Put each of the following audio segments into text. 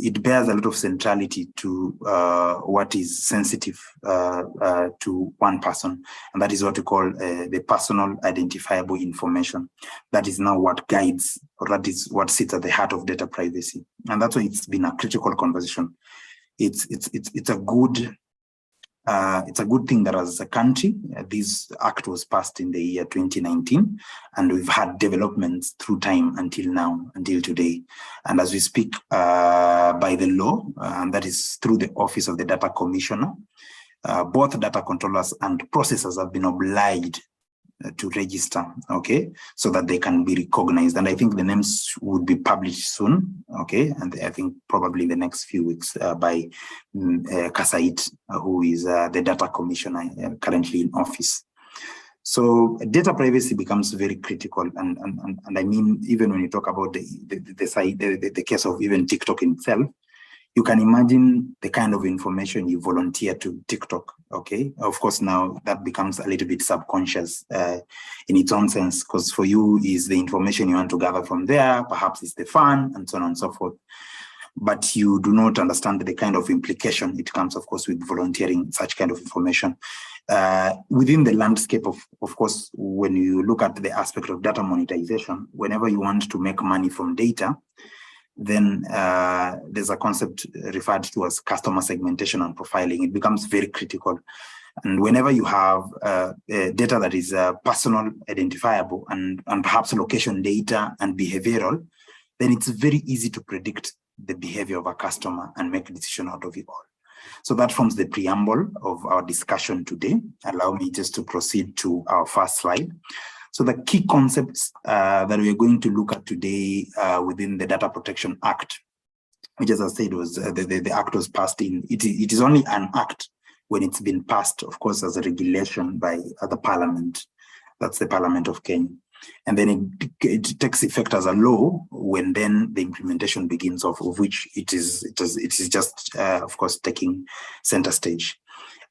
it bears a lot of centrality to what is sensitive to one person, and that is what we call the personal identifiable information. That is now what guides, or that is what sits at the heart of data privacy, and that's why it's been a critical conversation. It's a good thing that as a country, this act was passed in the year 2019, and we've had developments through time until now, until today. And as we speak, by the law, and that is through the Office of the Data Commissioner, both data controllers and processors have been obliged to register, okay, so that they can be recognized. And I think the names would be published soon, okay, and I think probably in the next few weeks by Kasait, who is the data commissioner currently in office. So data privacy becomes very critical, and I mean, even when you talk about the case of even TikTok itself, you can imagine the kind of information you volunteer to TikTok, okay? Of course, now that becomes a little bit subconscious in its own sense, because for you is the information you want to gather from there, perhaps it's the fun, and so on and so forth. But you do not understand the kind of implication it comes, of course, with volunteering such kind of information. Within the landscape of course, when you look at the aspect of data monetization, whenever you want to make money from data, then there's a concept referred to as customer segmentation and profiling. It becomes very critical. And whenever you have data that is personal, identifiable, and perhaps location data and behavioral, then it's very easy to predict the behavior of a customer and make a decision out of it all. So that forms the preamble of our discussion today. Allow me just to proceed to our first slide. So the key concepts that we are going to look at today within the Data Protection Act, which, as I said, was the act was passed in. It is only an act when it's been passed, of course, as a regulation by the Parliament. That's the Parliament of Kenya, and then it takes effect as a law when then the implementation begins, of which it is just of course taking center stage.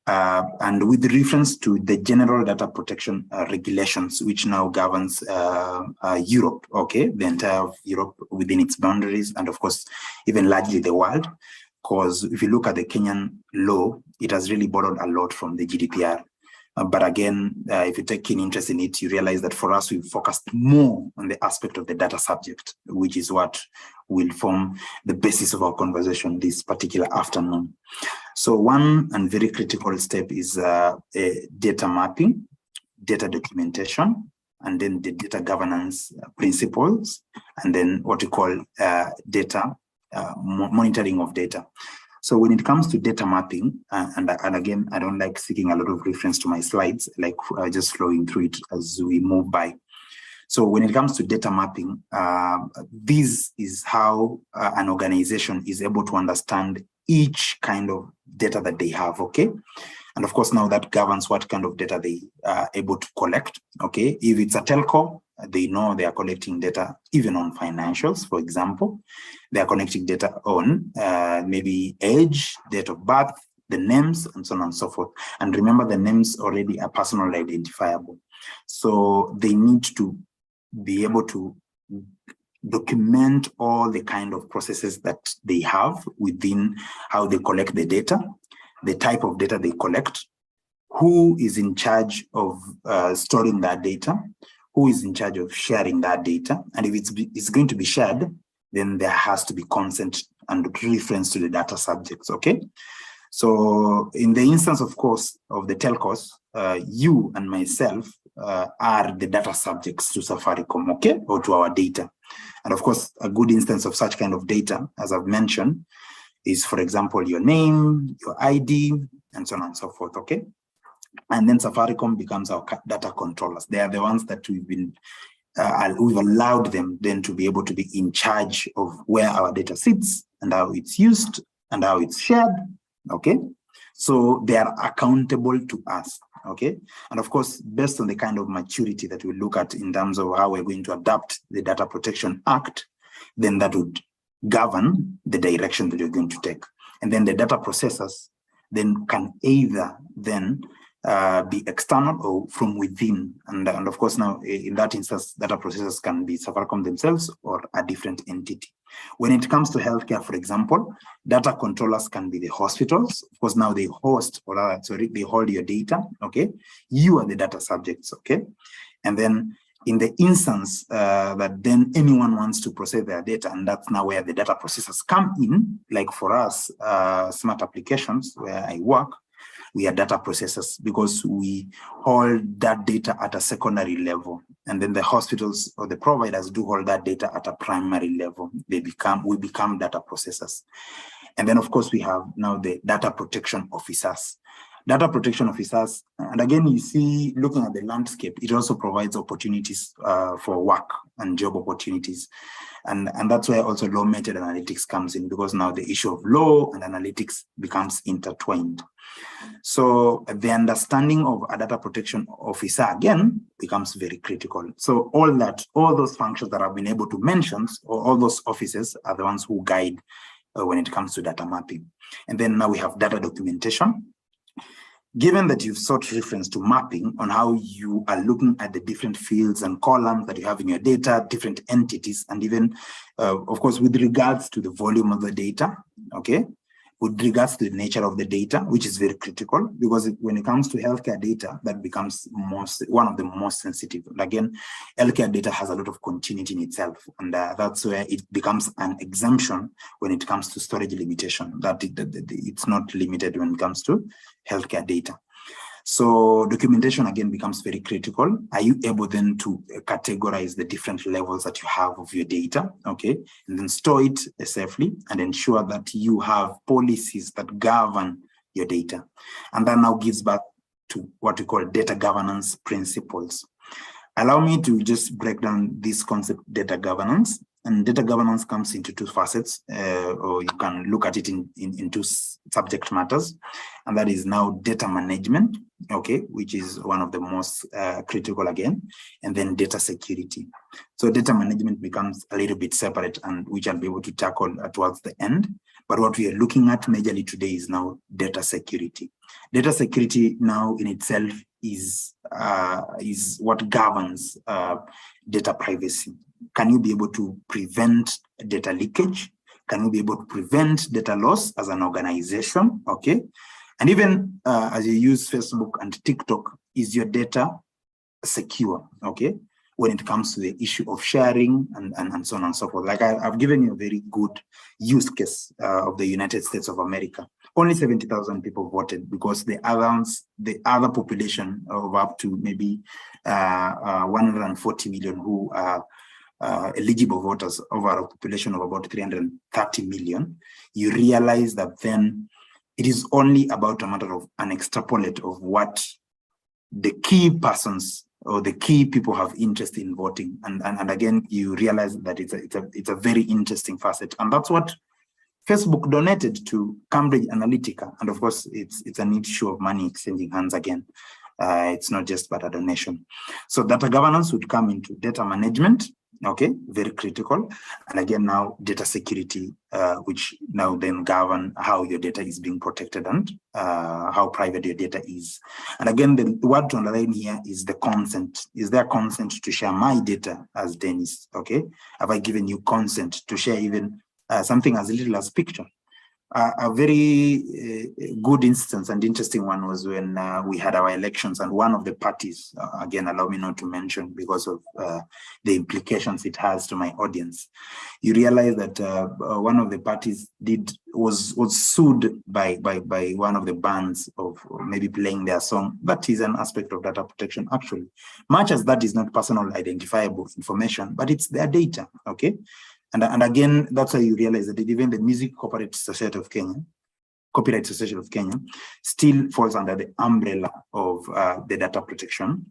And with reference to the General Data Protection Regulations, which now governs Europe, okay, the entire Europe within its boundaries, and of course, even largely the world, because if you look at the Kenyan law, it has really borrowed a lot from the GDPR. But again, if you take keen interest in it, you realize that for us, we've focused more on the aspect of the data subject, which is what will form the basis of our conversation this particular afternoon. So one and very critical step is data mapping, data documentation, and then the data governance principles, and then what we call data monitoring of data. So when it comes to data mapping, and again, I don't like seeking a lot of reference to my slides, like just flowing through it as we move by. So when it comes to data mapping, this is how an organization is able to understand each kind of data that they have, okay? And of course, now that governs what kind of data they are able to collect, okay? If it's a telco, they know they are collecting data even on financials, for example. They are collecting data on maybe age, date of birth, the names, and so on and so forth. And remember, the names already are personally identifiable. So they need to be able to document all the kind of processes that they have within how they collect the data, the type of data they collect, who is in charge of storing that data, who is in charge of sharing that data, and if it's going to be shared, then there has to be consent and reference to the data subjects, okay? So in the instance, of course, of the telcos, you and myself are the data subjects to Safaricom, okay, or to our data. And of course, a good instance of such kind of data, as I've mentioned, is, for example, your name, your ID, and so on and so forth, okay? And then Safaricom becomes our data controllers. They are the ones that we've allowed them then to be able to be in charge of where our data sits and how it's used and how it's shared, okay? So they are accountable to us, okay? And of course, based on the kind of maturity that we look at in terms of how we're going to adapt the Data Protection Act, then that would govern the direction that you're going to take. And then the data processors then can either then be external or from within. And of course, now in that instance, data processors can be Safaricom themselves or a different entity. When it comes to healthcare, for example, data controllers can be the hospitals. Of course, now they host, or they hold your data, okay? You are the data subjects, okay? And then in the instance that then anyone wants to process their data, and that's now where the data processors come in, like for us, smart applications where I work, we are data processors because we hold that data at a secondary level. And then the hospitals or the providers do hold that data at a primary level. We become data processors. And then of course we have now the data protection officers. Data protection officers, and again, you see, looking at the landscape, it also provides opportunities for work and job opportunities. And that's where also law method analytics comes in, because now the issue of law and analytics becomes intertwined. So the understanding of a data protection officer, again, becomes very critical. So all those functions that I've been able to mention, or all those offices are the ones who guide when it comes to data mapping. And then now we have data documentation. Given that you've sought reference to mapping on how you are looking at the different fields and columns that you have in your data, different entities, and even, of course, with regards to the volume of the data, okay, with regards to the nature of the data, which is very critical, because when it comes to healthcare data, that becomes one of the most sensitive. Again, healthcare data has a lot of continuity in itself, and that's where it becomes an exemption when it comes to storage limitation, that it's not limited when it comes to healthcare data. So documentation again becomes very critical. Are you able then to categorize the different levels that you have of your data, okay, and then store it safely and ensure that you have policies that govern your data. And that now gives back to what we call data governance principles. Allow me to just break down this concept, data governance. And data governance comes into two facets, or you can look at it in two subject matters. And that is now data management, okay, which is one of the most critical again, and then data security. So data management becomes a little bit separate, and which I'll be able to tackle towards the end. But what we are looking at majorly today is now data security. Data security now in itself is what governs data privacy. Can you be able to prevent data leakage? Can you be able to prevent data loss as an organization? Okay. And even as you use Facebook and TikTok, is your data secure? Okay. When it comes to the issue of sharing and so on and so forth. Like I've given you a very good use case of the United States of America. Only 70,000 people voted because the other population of up to maybe 140 million who are eligible voters over a population of about 330 million, you realize that then it is only about a matter of an extrapolate of what the key persons or the key people have interest in voting. And again, you realize that it's a very interesting facet. And that's what Facebook donated to Cambridge Analytica. And of course, it's an issue of money exchanging hands again. It's not just but a donation. So data governance would come into data management, okay, very critical. And again, now data security, which now then govern how your data is being protected and how private your data is. And again, the word to underline here is the consent. Is there consent to share my data as Dennis, okay? Have I given you consent to share even something as little as picture? A very good instance and interesting one was when we had our elections, and one of the parties, again, allow me not to mention because of the implications it has to my audience. You realize that one of the parties was sued by one of the bands of maybe playing their song. That is an aspect of data protection, actually. Much as that is not personal identifiable information, but it's their data, okay? And again, that's why you realize that even the Music Copyright Society of Kenya, still falls under the umbrella of the Data Protection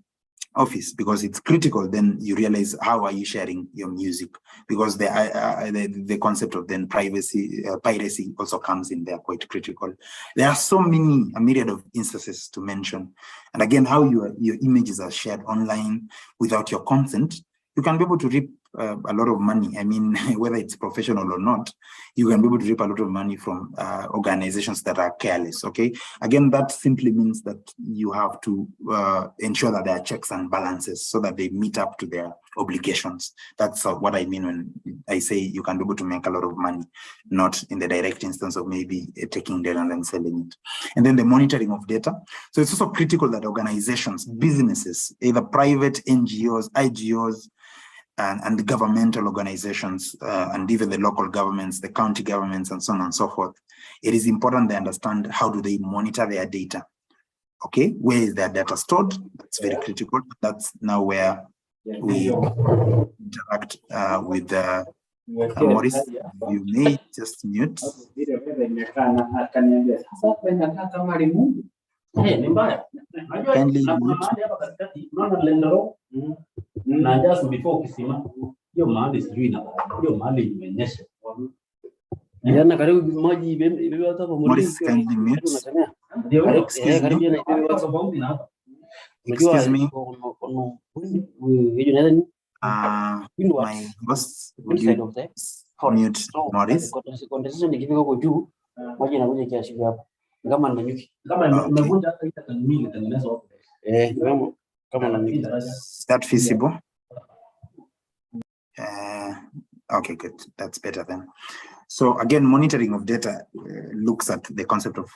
Office, because it's critical. Then you realize, how are you sharing your music? Because the concept of then piracy also comes in there, quite critical. There are so many, a myriad of instances to mention. And again, how your images are shared online without your consent. You can be able to reap a lot of money. I mean, whether it's professional or not, you can be able to reap a lot of money from organizations that are careless, okay? Again, that simply means that you have to ensure that there are checks and balances so that they meet up to their obligations. That's what I mean when I say you can be able to make a lot of money, not in the direct instance of maybe taking data and then selling it. And then the monitoring of data. So it's also critical that organizations, businesses, either private, NGOs, IGOs, and the governmental organizations, and even the local governments, the county governments, and so on and so forth, it is important they understand how do they monitor their data. Okay, where is their data stored? That's very critical. That's now where we interact with Maurice. You may just mute. Kindly mute. Na just before ukisema hiyo mahali sijui na hiyo mahali imenyesha. Yana karibu maji ibebe hata kwa mwili. Kindly mute. Excuse me. My host, would you mute Maurice? Conversation ikifika huko juu maji inakuja kiasi hapo. Kama ndanyuki. Kama imevunja hata itanimili itengenezwa hapo. Is that feasible? Okay, good. That's better then. So again, monitoring of data looks at the concept of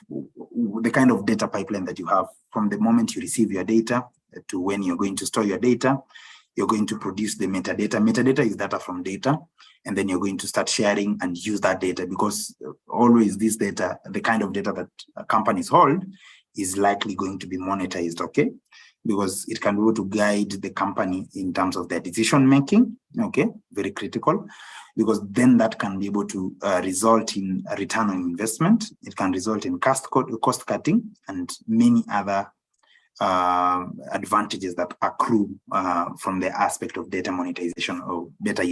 the kind of data pipeline that you have from the moment you receive your data to when you're going to store your data. You're going to produce the metadata. Metadata is data from data, and then you're going to start sharing and use that data, because always this data, the kind of data that companies hold, is likely going to be monetized, okay? Because it can be able to guide the company in terms of their decision making, okay? Very critical, because then that can be able to result in a return on investment. It can result in cost cutting and many other advantages that accrue from the aspect of data monetization or data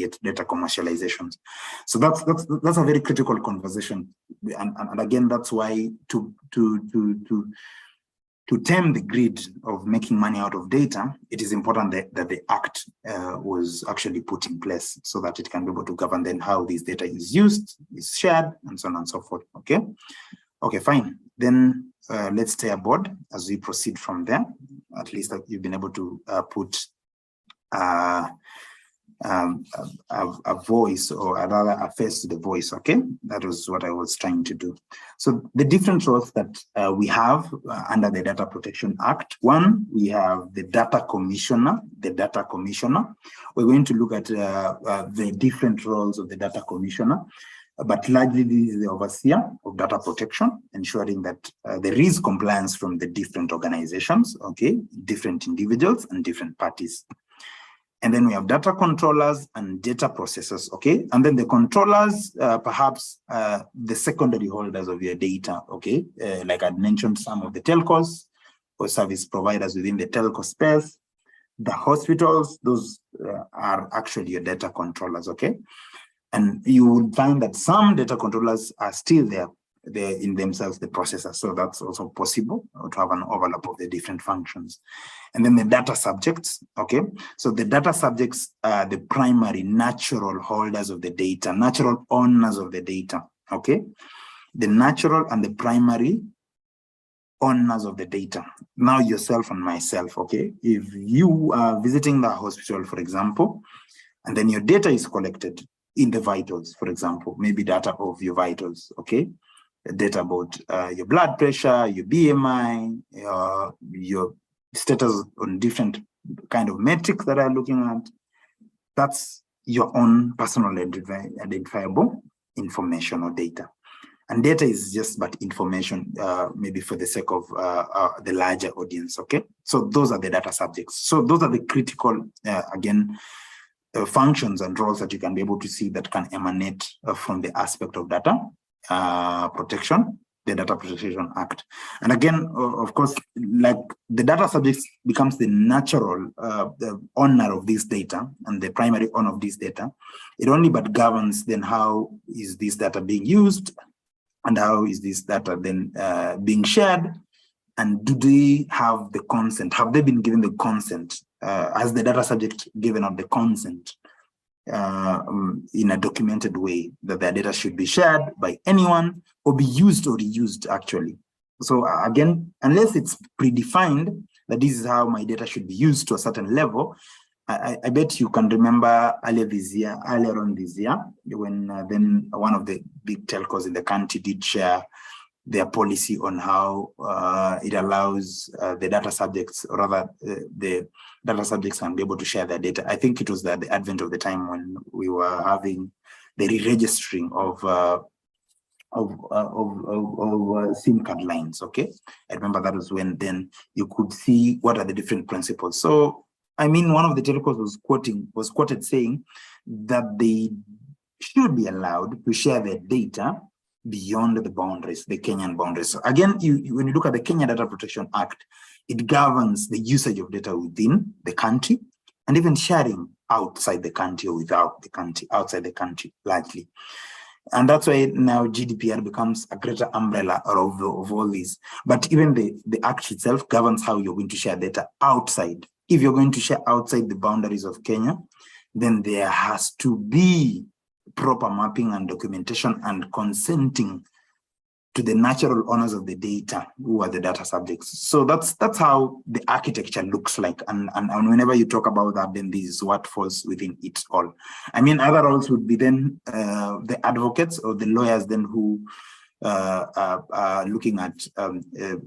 commercializations. So that's a very critical conversation, and again, that's why to tame the greed of making money out of data, it is important that the act was actually put in place so that it can be able to govern then how this data is used, is shared, and so on and so forth. Okay. Okay, fine. Then let's stay aboard as we proceed from there. At least you've been able to put a voice, or rather a face to the voice. Okay, that was what I was trying to do. So the different roles that we have under the Data Protection Act. One, we have the Data Commissioner. The Data Commissioner. We're going to look at the different roles of the Data Commissioner. But largely, this is the overseer of data protection, ensuring that there is compliance from the different organizations, okay, different individuals and different parties. And then we have data controllers and data processors, okay? And then the controllers, perhaps the secondary holders of your data, okay? Like I mentioned, some of the telcos or service providers within the telco space, the hospitals, those are actually your data controllers, okay? And you will find that some data controllers are still there in themselves, the processors. So that's also possible to have an overlap of the different functions. And then the data subjects, okay? So the data subjects are the primary natural holders of the data, natural owners of the data, okay? The natural and the primary owners of the data. Now yourself and myself, okay? If you are visiting the hospital, for example, and then your data is collected in the vitals, for example, maybe data of your vitals, okay? Data about your blood pressure, your BMI, your status on different kind of metrics that I'm looking at. That's your own personal identifiable information or data. And data is just but information, maybe for the sake of the larger audience, okay? So those are the data subjects. So those are the critical, again, functions and roles that you can be able to see that can emanate from the aspect of data protection, the Data Protection Act. And again, of course, like the data subjects becomes the natural the owner of this data and the primary owner of this data. It only but governs then how is this data being used and how is this data then being shared, and do they have the consent? Have they been given the consent? Has the data subject given out the consent in a documented way, that their data should be shared by anyone or be used or reused actually. So again, unless it's predefined that this is how my data should be used to a certain level, I bet you can remember earlier on this year, when then one of the big telcos in the country did share their policy on how it allows the data subjects, or rather the data subjects can be able to share their data. I think it was the advent of the time when we were having the re-registering of SIM card lines, okay? I remember that was when then you could see what are the different principles. So, I mean, one of the telcos was quoted saying that they should be allowed to share their data beyond the boundaries, the Kenyan boundaries. So again, when you look at the Kenya Data Protection Act, it governs the usage of data within the country and even sharing outside the country or without the country, outside the country, largely. And that's why now GDPR becomes a greater umbrella of all these. But even the act itself governs how you're going to share data outside. If you're going to share outside the boundaries of Kenya, then there has to be proper mapping and documentation and consenting to the natural owners of the data, who are the data subjects. So that's how the architecture looks like. And whenever you talk about that, then this is what falls within it all. I mean, other roles would be then the advocates or the lawyers then who are looking at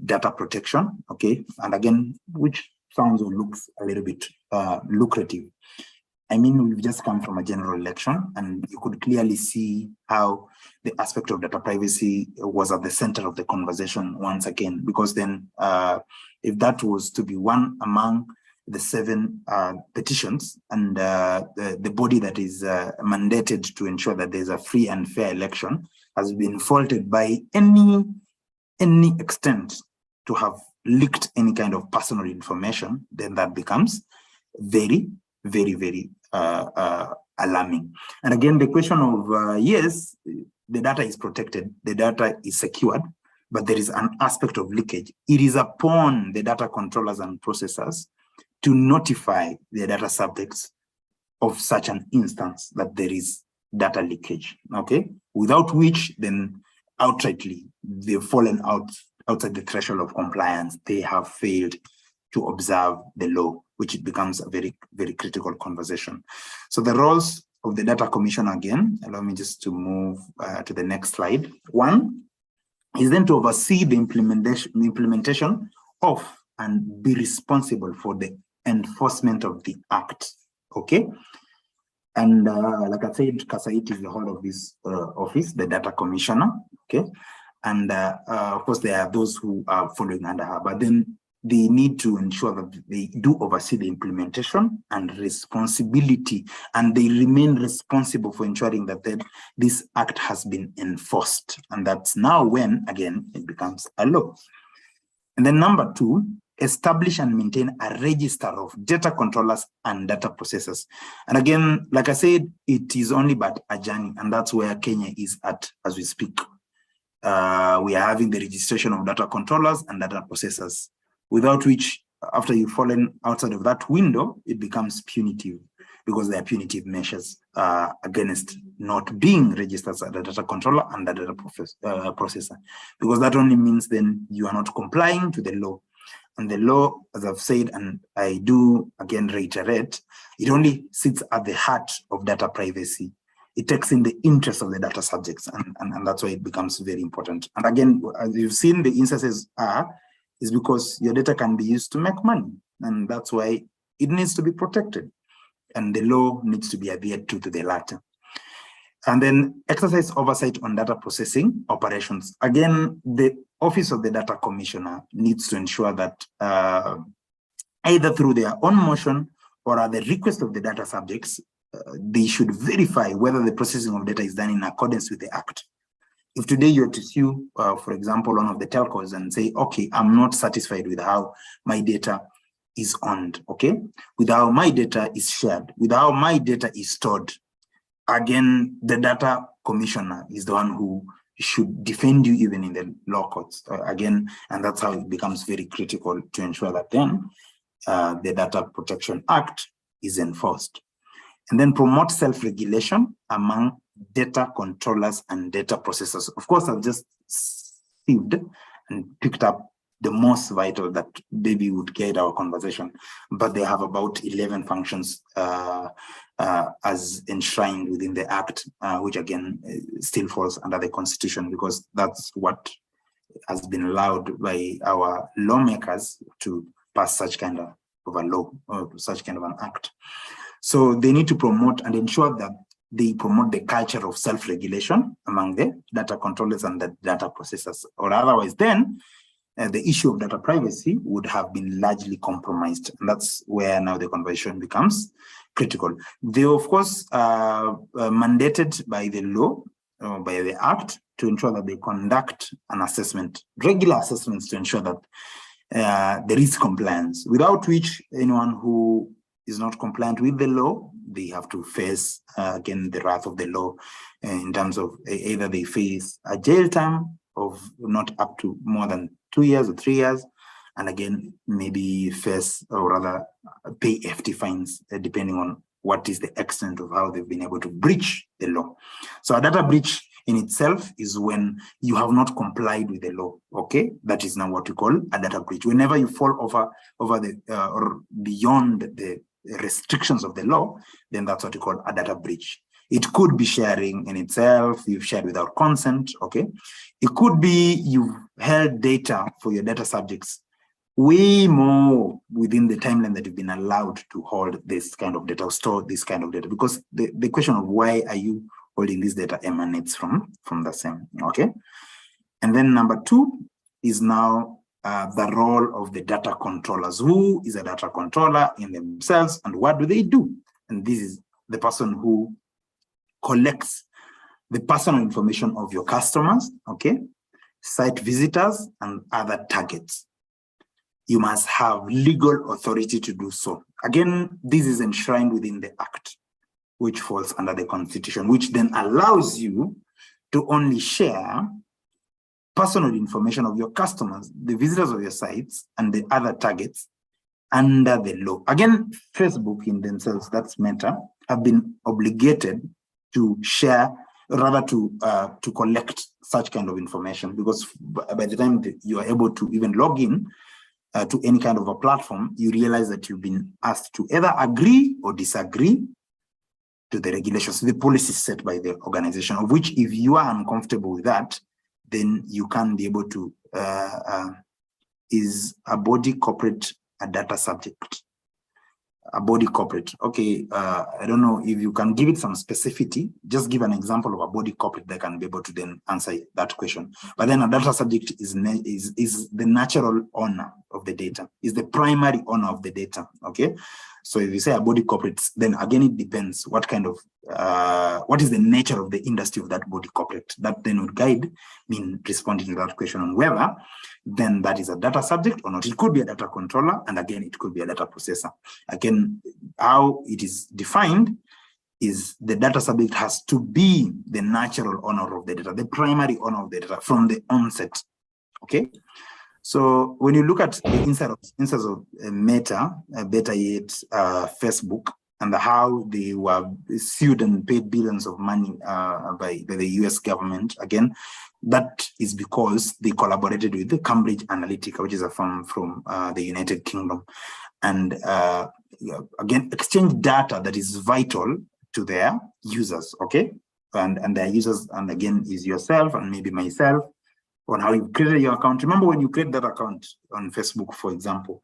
data protection, okay? And again, which sounds or looks a little bit lucrative. I mean, we've just come from a general election, and you could clearly see how the aspect of data privacy was at the center of the conversation once again, because then if that was to be one among the 7 petitions and the body that is mandated to ensure that there's a free and fair election has been faulted by any extent to have leaked any kind of personal information, then that becomes very, very, very alarming. And again, the question of, yes, the data is protected, the data is secured, but there is an aspect of leakage. It is upon the data controllers and processors to notify the data subjects of such an instance that there is data leakage, okay? Without which, then outrightly, they've fallen outside the threshold of compliance. They have failed to observe the law, which it becomes a very, very critical conversation. So the roles of the data commissioner, again, allow me just to move to the next slide. One is then to oversee the implementation of and be responsible for the enforcement of the act, okay? And like I said, Kasait is the whole of this office, the data commissioner, okay? And of course, there are those who are following under her, but then they need to ensure that they do oversee the implementation and responsibility, and they remain responsible for ensuring that this act has been enforced. And that's now when, again, it becomes a law. And then number 2, establish and maintain a register of data controllers and data processors. And again, like I said, it is only but a journey, and that's where Kenya is at as we speak. We are having the registration of data controllers and data processors, without which, after you've fallen outside of that window, it becomes punitive, because there are punitive measures against not being registered as a data controller and a data processor, because that only means then you are not complying to the law. And the law, as I've said, and I do again reiterate, it only sits at the heart of data privacy. It takes in the interest of the data subjects, and that's why it becomes very important. And again, as you've seen, the instances is because your data can be used to make money, and that's why it needs to be protected, and the law needs to be adhered to the latter. And then exercise oversight on data processing operations. Again, the Office of the Data Commissioner needs to ensure that either through their own motion or at the request of the data subjects, they should verify whether the processing of data is done in accordance with the Act. If today you're to sue, for example, one of the telcos and say, okay, I'm not satisfied with how my data is owned, okay, with how my data is shared, with how my data is stored, again, the data commissioner is the one who should defend you even in the law courts, again, and that's how it becomes very critical to ensure that then the Data Protection Act is enforced. And then promote self-regulation among data controllers and data processors. Of course, I've just sieved and picked up the most vital that maybe would guide our conversation, but they have about 11 functions as enshrined within the Act, which again still falls under the Constitution, because that's what has been allowed by our lawmakers to pass such kind of a law or such kind of an act. So they need to promote and ensure that they promote the culture of self-regulation among the data controllers and the data processors, or otherwise then the issue of data privacy would have been largely compromised. And that's where now the conversation becomes critical. They, of course, are mandated by the law, by the Act, to ensure that they conduct an assessment, regular assessments, to ensure that there is compliance, without which anyone who is not compliant with the law, they have to face, again, the wrath of the law in terms of either they face a jail term of not up to more than 2 years or 3 years, and again, maybe face or rather pay hefty fines, depending on what is the extent of how they've been able to breach the law. So a data breach in itself is when you have not complied with the law, okay? That is now what we call a data breach. Whenever you fall over the or beyond the restrictions of the law, then that's what we call a data breach. It could be sharing in itself, you've shared without consent, okay? It could be you've held data for your data subjects way more within the timeline that you've been allowed to hold this kind of data, or store this kind of data, because the question of why are you holding this data emanates from the same, okay? And then number 2 is now the role of the data controllers. Who is a data controller in themselves and what do they do? And this is the person who collects the personal information of your customers, okay, site visitors, and other targets. You must have legal authority to do so. Again, this is enshrined within the Act, which falls under the Constitution, which then allows you to only share personal information of your customers, the visitors of your sites, and the other targets under the law. Again, Facebook in themselves, that's Meta, have been obligated to share, rather to collect such kind of information, because by the time that you are able to even log in to any kind of a platform, you realize that you've been asked to either agree or disagree to the regulations, the policies set by the organization, of which if you are uncomfortable with that, then you can be able to, is a body corporate a data subject? A body corporate, okay, I don't know if you can give it some specificity, just give an example of a body corporate that can be able to then answer that question. But then a data subject is the natural owner of the data, is the primary owner of the data, okay? So if you say a body corporate, then again, it depends what kind of, what is the nature of the industry of that body corporate. That then would guide me in responding to that question on whether then that is a data subject or not. It could be a data controller, and again, it could be a data processor. Again, how it is defined is the data subject has to be the natural owner of the data, the primary owner of the data from the onset, okay? So when you look at the instance of Meta, better yet, Facebook, and how they were sued and paid billions of money by the US government, again, that is because they collaborated with the Cambridge Analytica, which is a firm from the United Kingdom. And again, exchange data that is vital to their users, okay? And their users, and again, is yourself and maybe myself, on how you created your account. Remember when you create that account on Facebook, for example,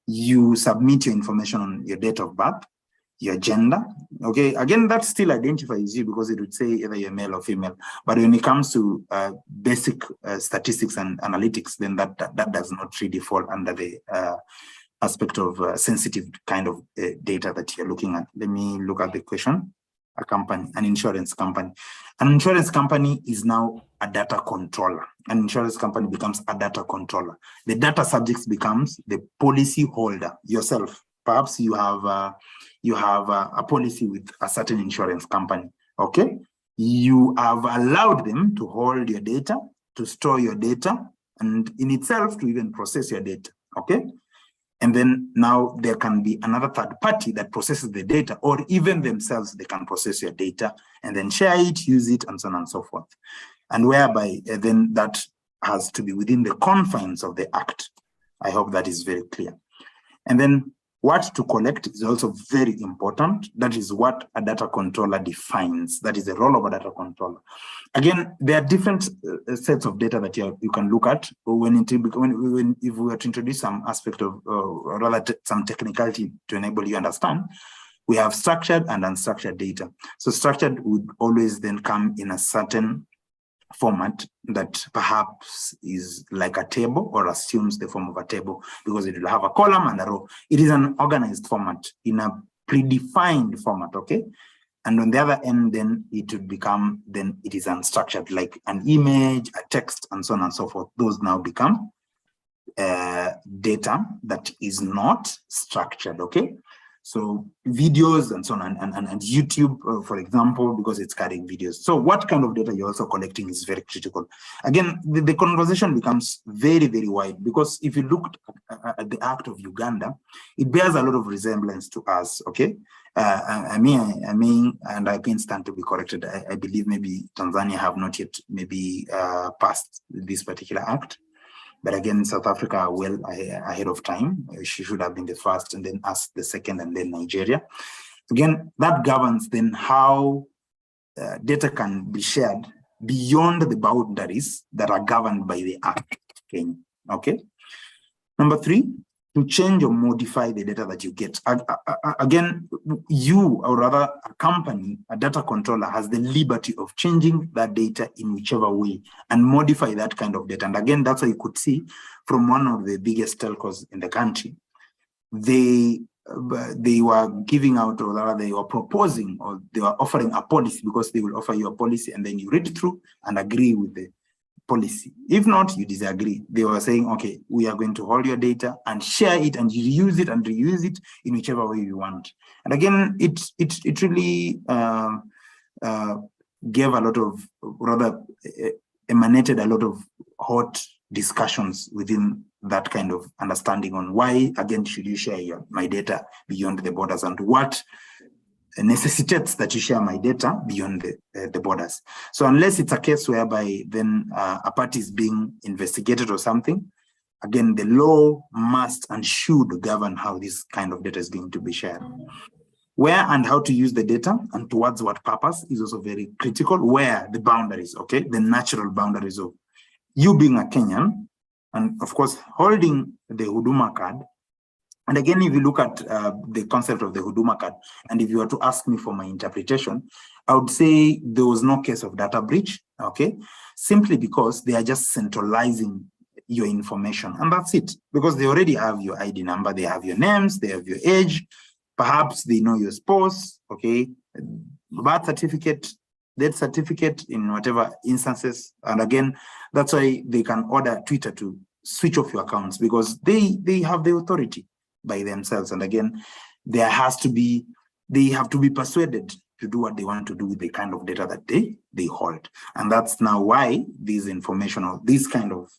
you submit your information on your date of birth, your gender, okay? Again, that still identifies you because it would say either you're male or female. But when it comes to basic statistics and analytics, then that does not really fall under the aspect of sensitive kind of data that you're looking at. Let me look at the question. A company, an insurance company. An insurance company is now a data controller. An insurance company becomes a data controller. The data subject becomes the policy holder, yourself. Perhaps you have a policy with a certain insurance company, okay? You have allowed them to hold your data, to store your data, and in itself to even process your data, okay? And then now there can be another third party that processes the data, or even themselves, they can process your data and then share it, use it, and so on and so forth. And whereby then that has to be within the confines of the Act. I hope that is very clear. And then what to collect is also very important. That is what a data controller defines. That is the role of a data controller. Again, there are different sets of data that you can look at if we were to introduce some aspect of, or rather some technicality to enable you understand. We have structured and unstructured data. So structured would always then come in a certain format that perhaps is like a table or assumes the form of a table, because it will have a column and a row. It is an organized format in a predefined format, okay? And on the other end, then it would become, then it is unstructured, like an image, a text, and so on and so forth. Those now become data that is not structured, okay? So videos and so on, and YouTube, for example, because it's carrying videos. So what kind of data you're also collecting is very critical. Again, the conversation becomes very, very wide, because if you look at the Act of Uganda, it bears a lot of resemblance to us, okay? I mean, and I can stand to be corrected. I believe maybe Tanzania have not yet maybe passed this particular act. But again, South Africa well ahead of time. She should have been the first, and then us the second, and then Nigeria. Again, that governs then how data can be shared beyond the boundaries that are governed by the Act. Okay. Number 3, to change or modify the data that you get. Again, you, or rather a company, a data controller, has the liberty of changing that data in whichever way and modify that kind of data. And again, that's what you could see from one of the biggest telcos in the country. They were giving out, or rather they were proposing, or they were offering a policy, because they will offer you a policy and then you read through and agree with the policy. If not, you disagree. They were saying, okay, we are going to hold your data and share it and use it and reuse it in whichever way you want. And again, it really gave a lot of, rather emanated a lot of hot discussions within that kind of understanding on why, again, should you share my data beyond the borders, and what necessitates that you share my data beyond the borders. So unless it's a case whereby then a party is being investigated or something, again, the law must and should govern how this kind of data is going to be shared. Where and how to use the data and towards what purpose is also very critical. Where the boundaries, okay, the natural boundaries of you being a Kenyan, and of course, holding the Huduma card. And again, if you look at the concept of the Huduma card, and if you were to ask me for my interpretation, I would say there was no case of data breach, okay? Simply because they are just centralizing your information, and that's it. Because they already have your ID number, they have your names, they have your age, perhaps they know your spouse, okay? Birth certificate, death certificate in whatever instances. And again, that's why they can order Twitter to switch off your accounts, because they have the authority by themselves. And again, they have to be persuaded to do what they want to do with the kind of data that they hold. And that's now why this information, or this kind of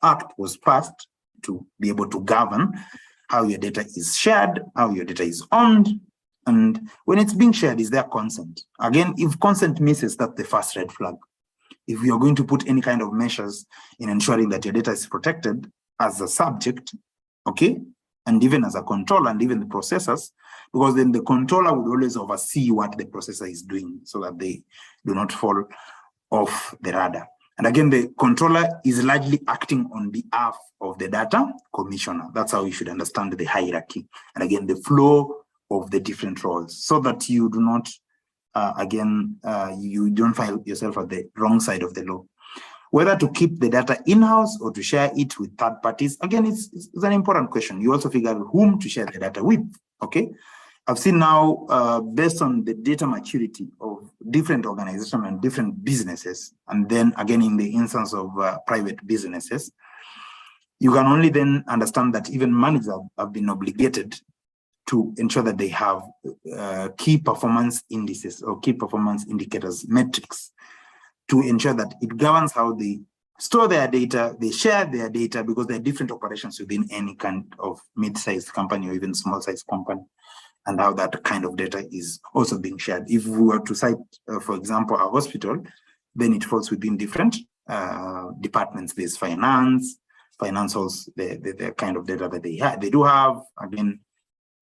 act was passed to be able to govern how your data is shared, how your data is owned. And when it's being shared, is there consent? Again, if consent misses, that's the first red flag. If you are going to put any kind of measures in ensuring that your data is protected as a subject, okay, and even as a controller, and even the processors, because then the controller would always oversee what the processor is doing so that they do not fall off the radar. And again, the controller is largely acting on behalf of the data commissioner. That's how you should understand the hierarchy. And again, the flow of the different roles, so that you do not, you don't find yourself at the wrong side of the law. Whether to keep the data in-house or to share it with third parties, again, it's an important question. You also figure out whom to share the data with, okay? I've seen now, based on the data maturity of different organizations and different businesses, and then again, in the instance of private businesses, you can only then understand that even managers have been obligated to ensure that they have key performance indices or key performance indicators, metrics, to ensure that it governs how they store their data, they share their data, because there are different operations within any kind of mid-sized company or even small-sized company, and how that kind of data is also being shared. If we were to cite, for example, a hospital, then it falls within different departments. There's finance holds the kind of data that they do have. Again,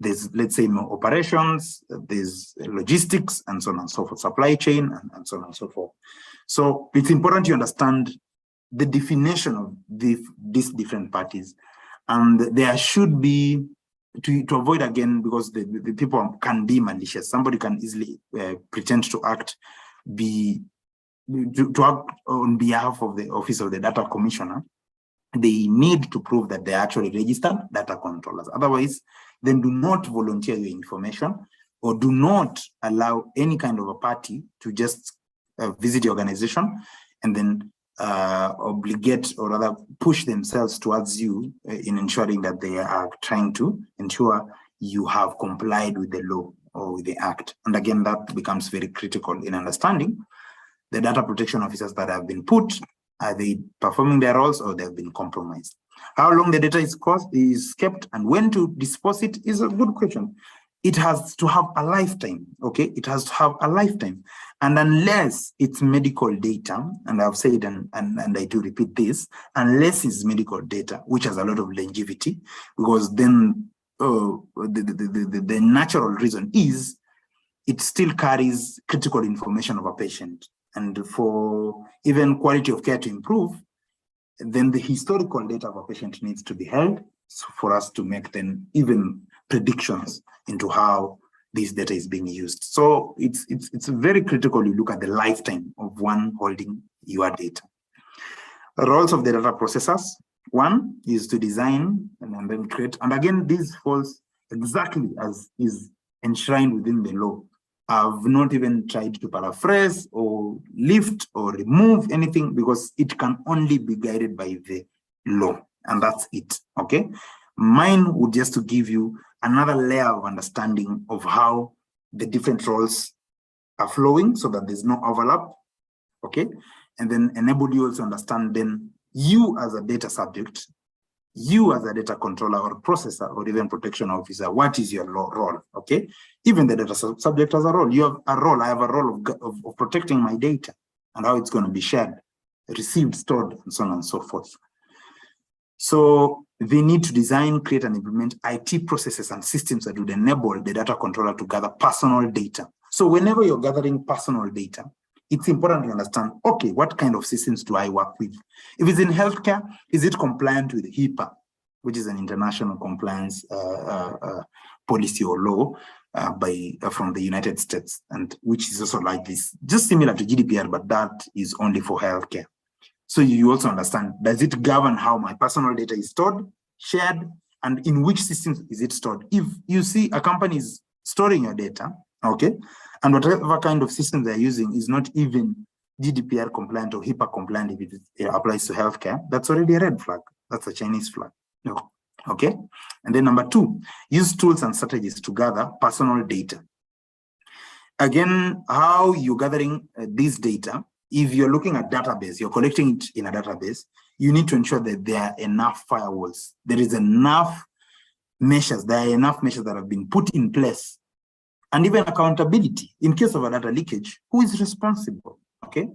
there's, let's say, more operations, there's logistics, and so on and so forth, supply chain, and so on and so forth. So it's important to understand the definition of these different parties, and there should be, to avoid, again, because the people can be malicious. Somebody can easily pretend to act on behalf of the Office of the Data Commissioner. They need to prove that they're actually registered data controllers. Otherwise, then do not volunteer your information, or do not allow any kind of a party to just visit the organization and then obligate, or rather push themselves towards you in ensuring that they are trying to ensure you have complied with the law or with the act. And again, that becomes very critical in understanding the data protection officers that have been put. Are they performing their roles, or they've been compromised? How long the data is kept and when to dispose it is a good question. It has to have a lifetime, okay? It has to have a lifetime. And unless it's medical data, and I've said, and I do repeat this, unless it's medical data, which has a lot of longevity, because then the natural reason is it still carries critical information of a patient. And for even quality of care to improve, then the historical data of a patient needs to be held for us to make then even predictions into how this data is being used. So it's very critical you look at the lifetime of one holding your data. The roles of the data processors: one is to design and then create. And again, this falls exactly as is enshrined within the law. I've not even tried to paraphrase or lift or remove anything, because it can only be guided by the law, and that's it, okay? Mine would just to give you another layer of understanding of how the different roles are flowing, so that there's no overlap, okay? And then enable you also understand then you as a data subject, you as a data controller or processor or even protection officer, what is your role, okay? Even the data subject has a role. You have a role. I have a role of protecting my data and how it's going to be shared, received, stored, and so on and so forth. So they need to design, create, and implement IT processes and systems that would enable the data controller to gather personal data. So whenever you're gathering personal data, it's important to understand, okay, what kind of systems do I work with? If it's in healthcare, is it compliant with HIPAA, which is an international compliance policy or law from the United States, and which is also like this, just similar to GDPR, but that is only for healthcare. So you also understand, does it govern how my personal data is stored, shared, and in which systems is it stored? If you see a company is storing your data, okay, and whatever kind of system they're using is not even GDPR compliant or HIPAA compliant if it applies to healthcare, that's already a red flag. That's a Chinese flag. No. Okay. And then number two, use tools and strategies to gather personal data. Again, how you're gathering this data, if you're looking at database, you're collecting it in a database, you need to ensure that there are enough firewalls. There is enough measures. There are enough measures that have been put in place. And even accountability. In case of a data leakage, who is responsible? Okay.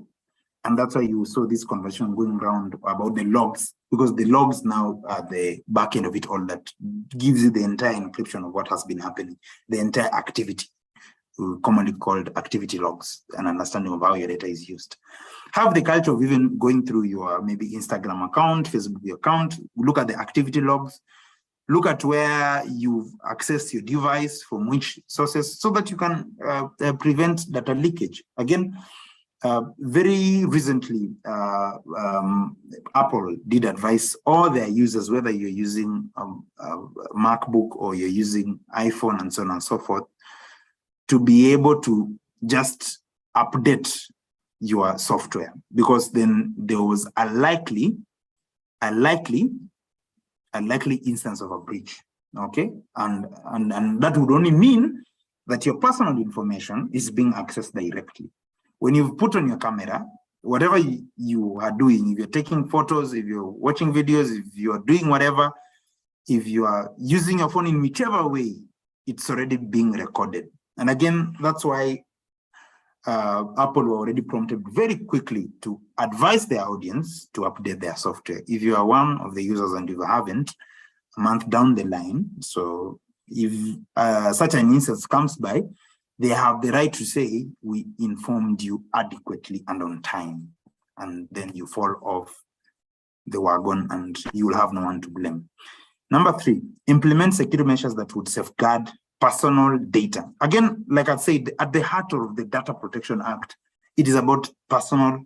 And that's why you saw this conversation going around about the logs, because the logs now are the back end of it all that gives you the entire encryption of what has been happening, the entire activity, commonly called activity logs, an understanding of how your data is used. Have the culture of even going through your maybe Instagram account, Facebook account, look at the activity logs, look at where you've accessed your device, from which sources, so that you can prevent data leakage. Again, very recently, Apple did advise all their users, whether you're using a MacBook or you're using iPhone and so on and so forth, to be able to just update your software, because then there was a likely instance of a breach. Okay, and that would only mean that your personal information is being accessed directly. When you've put on your camera, whatever you are doing, if you're taking photos, if you're watching videos, if you're doing whatever, if you are using your phone in whichever way, it's already being recorded. And again, that's why Apple were already prompted very quickly to advise their audience to update their software. If you are one of the users and you haven't, a month down the line, so if such an instance comes by, they have the right to say, we informed you adequately and on time, and then you fall off the wagon and you will have no one to blame. Number 3, implement security measures that would safeguard personal data. Again, like I said, at the heart of the Data Protection Act, it is about personal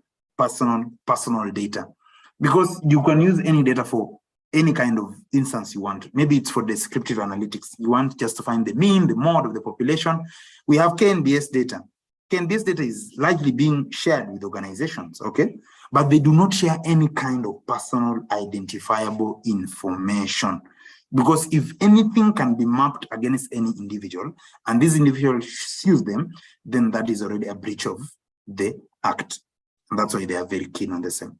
data, because you can use any data for any kind of instance you want. Maybe it's for descriptive analytics. You want just to find the mean, the mode of the population. We have KNBS data. KNBS data is largely being shared with organizations, okay? But they do not share any kind of personal identifiable information. Because if anything can be mapped against any individual, and this individual sues them, then that is already a breach of the act. And that's why they are very keen on the same.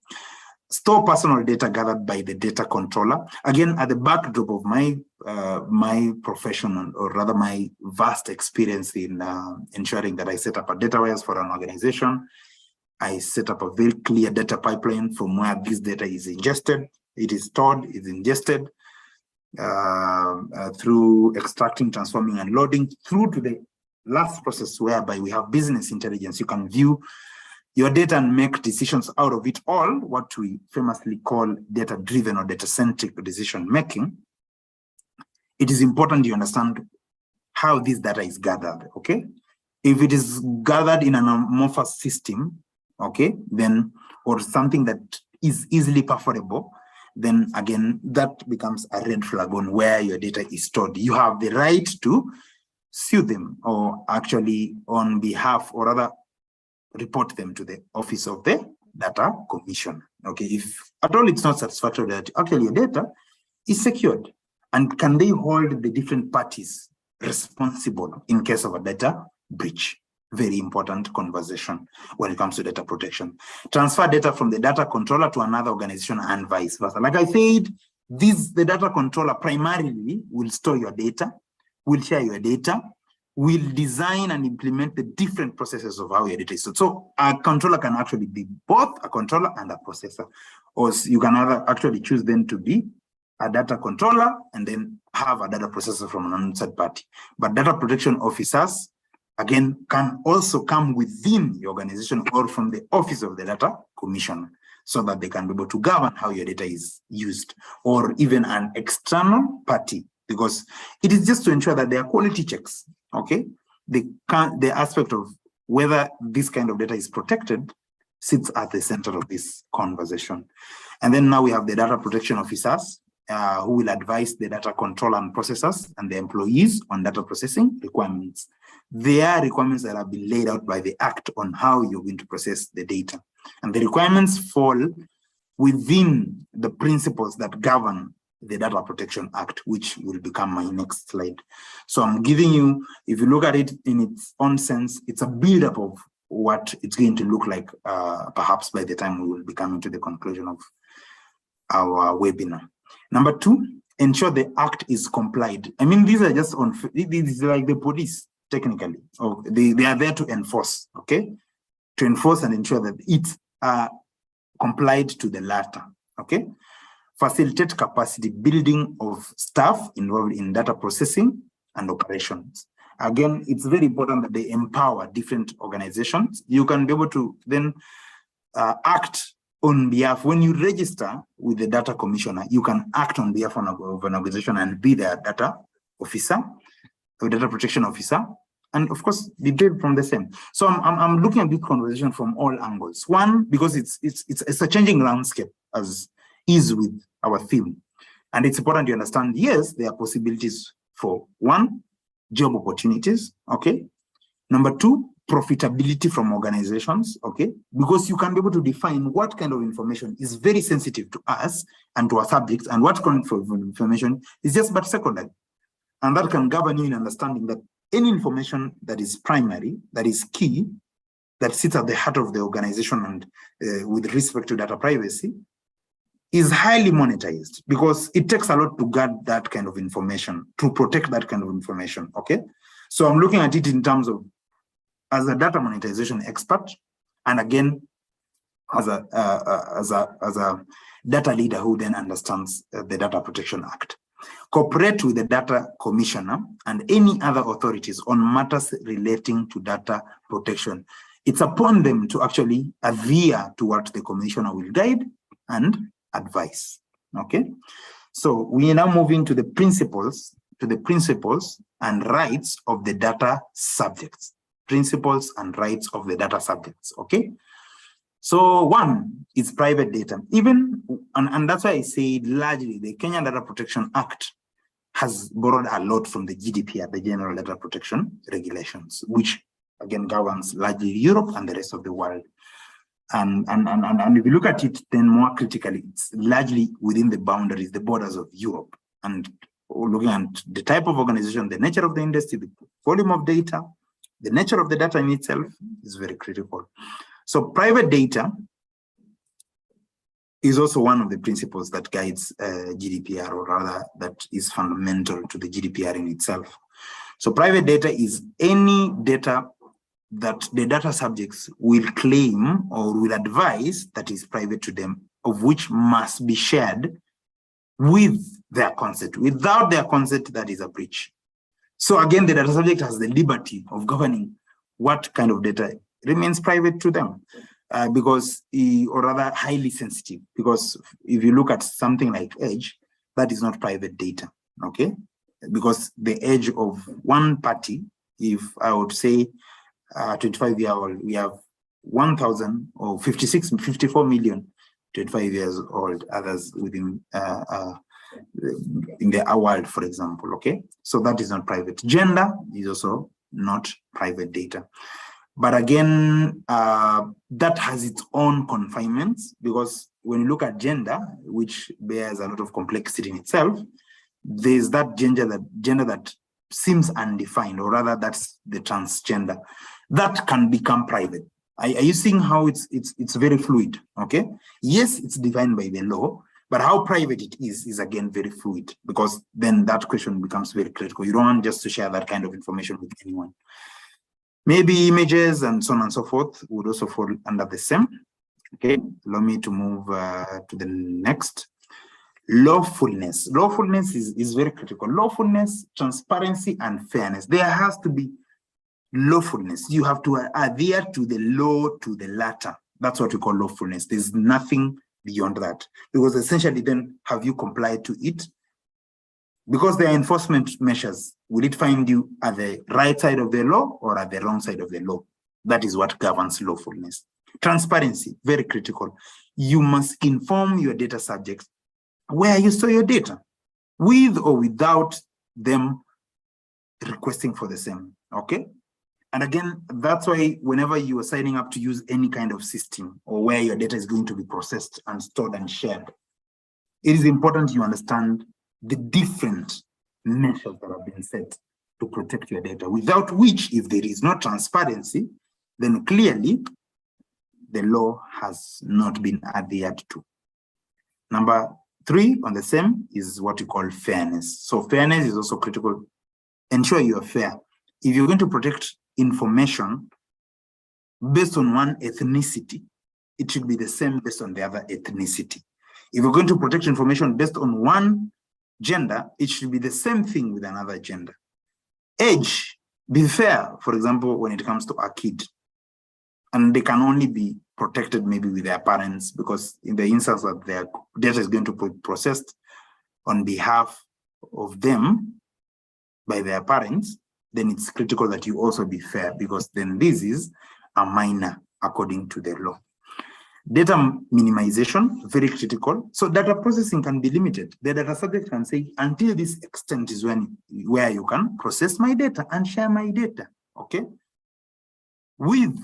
Store personal data gathered by the data controller. Again, at the backdrop of my professional, or rather my vast experience in ensuring that I set up a data warehouse for an organization, I set up a very clear data pipeline from where this data is ingested, it is stored, is ingested, through extracting, transforming, and loading, through to the last process whereby we have business intelligence. You can view your data and make decisions out of it all, what we famously call data-driven or data-centric decision-making. It is important you understand how this data is gathered, okay? If it is gathered in an amorphous system, okay, then, or something that is easily perforable, then again, that becomes a red flag on where your data is stored. You have the right to sue them, or actually on behalf, or rather report them to the Office of the Data Commission. Okay, if at all it's not satisfactory that actually your data is secured, and can they hold the different parties responsible in case of a data breach? Very important conversation when it comes to data protection. Transfer data from the data controller to another organization and vice versa. Like I said, the data controller primarily will store your data, will share your data, will design and implement the different processes of how your data is stored. So a controller can actually be both a controller and a processor. Or you can actually choose then to be a data controller and then have a data processor from an outside party. But data protection officers, again, can also come within the organization or from the Office of the Data Commission, so that they can be able to govern how your data is used, or even an external party, because it is just to ensure that there are quality checks, okay? The aspect of whether this kind of data is protected sits at the center of this conversation. And then now we have the data protection officers who will advise the data controller and processors and the employees on data processing requirements. There are requirements that have been laid out by the Act on how you're going to process the data. And the requirements fall within the principles that govern the Data Protection Act, which will become my next slide. So I'm giving you, if you look at it in its own sense, it's a build-up of what it's going to look like, perhaps by the time we will be coming to the conclusion of our webinar. Number 2, ensure the Act is complied. I mean, these are just on, this is like the police, technically. Oh, they are there to enforce, okay? To enforce and ensure that it's complied to the latter, okay? Facilitate capacity building of staff involved in data processing and operations. Again, it's very important that they empower different organizations. You can be able to then act on behalf, when you register with the data commissioner, you can act on behalf of an organization and be their data officer, or data protection officer, and of course, be paid from the same. So I'm looking at this conversation from all angles. One, because it's a changing landscape, as is with our theme. And it's important to understand, yes, there are possibilities for, 1, job opportunities, okay? Number 2, profitability from organizations, okay? Because you can be able to define what kind of information is very sensitive to us and to our subjects, and what kind of information is just but secondary. And that can govern you in understanding that any information that is primary, that is key, that sits at the heart of the organization and with respect to data privacy is highly monetized, because it takes a lot to guard that kind of information, to protect that kind of information, okay? So I'm looking at it in terms of as a data monetization expert, and again, as a data leader who then understands the Data Protection Act. Cooperate with the data commissioner and any other authorities on matters relating to data protection. It's upon them to actually adhere to what the commissioner will guide and advise. Okay, so we are now moving to the principles and rights of the data subjects. Principles and rights of the data subjects. Okay, so one is private data. And that's why I say largely the Kenya Data Protection Act has borrowed a lot from the GDPR, the General Data Protection Regulations, which again governs largely Europe and the rest of the world. And if you look at it, then more critically, it's largely within the boundaries, the borders of Europe. And looking at the type of organization, the nature of the industry, the volume of data, the nature of the data in itself is very critical. So private data is also one of the principles that guides GDPR, or rather that is fundamental to the GDPR in itself. So private data is any data that the data subjects will claim or will advise that is private to them, of which must be shared with their consent. Without their consent, that is a breach. So again, the data subject has the liberty of governing what kind of data remains private to them, or rather highly sensitive, because if you look at something like age, that is not private data, okay? Because the age of one party, if I would say 25-year-old, we have 1,000 or 54 million 25 years old, others within in the world, for example, okay? So that is not private. Gender is also not private data. But again, that has its own confinements, because when you look at gender, which bears a lot of complexity in itself, there's that gender that seems undefined, or rather that's the transgender, that can become private. Are you seeing how it's very fluid, okay? Yes, it's defined by the law, but how private it is again very fluid, because then that question becomes very critical. You don't want just to share that kind of information with anyone. Maybe images and so on and so forth would also fall under the same. Okay, allow me to move to the next. Lawfulness. Lawfulness is very critical. Lawfulness, transparency, and fairness. There has to be lawfulness. You have to adhere to the law to the letter. That's what we call lawfulness. There's nothing beyond that, because essentially then have you complied to it? Because there are enforcement measures. Will it find you at the right side of the law or at the wrong side of the law? That is what governs lawfulness. Transparency, very critical. You must inform your data subjects where you store your data, with or without them requesting for the same, okay? And again, that's why whenever you are signing up to use any kind of system or where your data is going to be processed and stored and shared, it is important you understand the different measures that have been set to protect your data, without which, if there is no transparency, then clearly the law has not been adhered to. Number 3 on the same is what we call fairness. So fairness is also critical. Ensure you are fair. If you're going to protect information based on one ethnicity, it should be the same based on the other ethnicity. If you're going to protect information based on one gender, it should be the same thing with another gender. Age, be fair, for example, when it comes to a kid. And they can only be protected maybe with their parents, because in the instance that their data is going to be processed on behalf of them by their parents, then it's critical that you also be fair, because then this is a minor according to the law. Data minimization, very critical. So data processing can be limited. The data subject can say, until this extent is where you can process my data and share my data, okay? With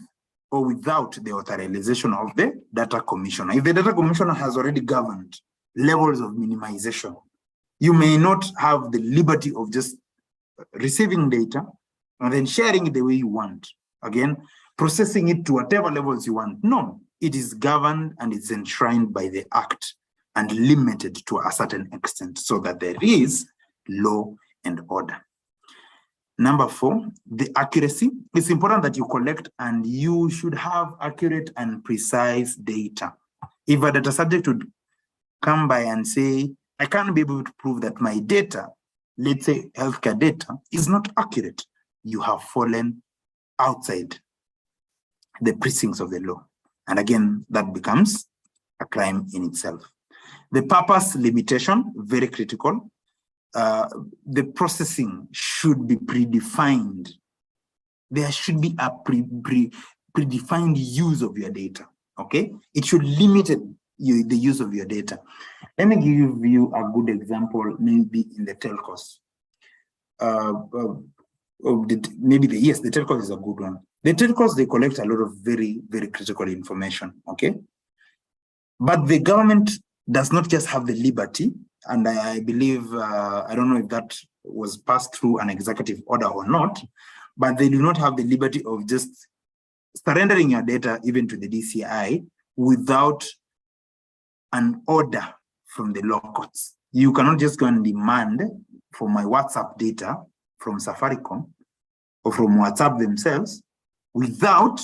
or without the authorization of the data commissioner. If the data commissioner has already governed levels of minimization, you may not have the liberty of just receiving data and then sharing it the way you want. Again, processing it to whatever levels you want. No, it is governed and it's enshrined by the Act and limited to a certain extent so that there is law and order. Number 4, the accuracy. It's important that you collect and you should have accurate and precise data. If a data subject would come by and say, I can't be able to prove that my data, let's say healthcare data, is not accurate, you have fallen outside the precincts of the law. And again, that becomes a crime in itself. The purpose limitation, very critical. The processing should be predefined. There should be a predefined use of your data, okay? It should limit the use of your data. Let me give you a good example, maybe in the telcos. The telcos is a good one. The telcos, they collect a lot of very, very critical information, okay? But the government does not just have the liberty, and I believe, I don't know if that was passed through an executive order or not, but they do not have the liberty of just surrendering your data even to the DCI without an order from the law courts. You cannot just go and demand for my WhatsApp data from Safaricom or from WhatsApp themselves without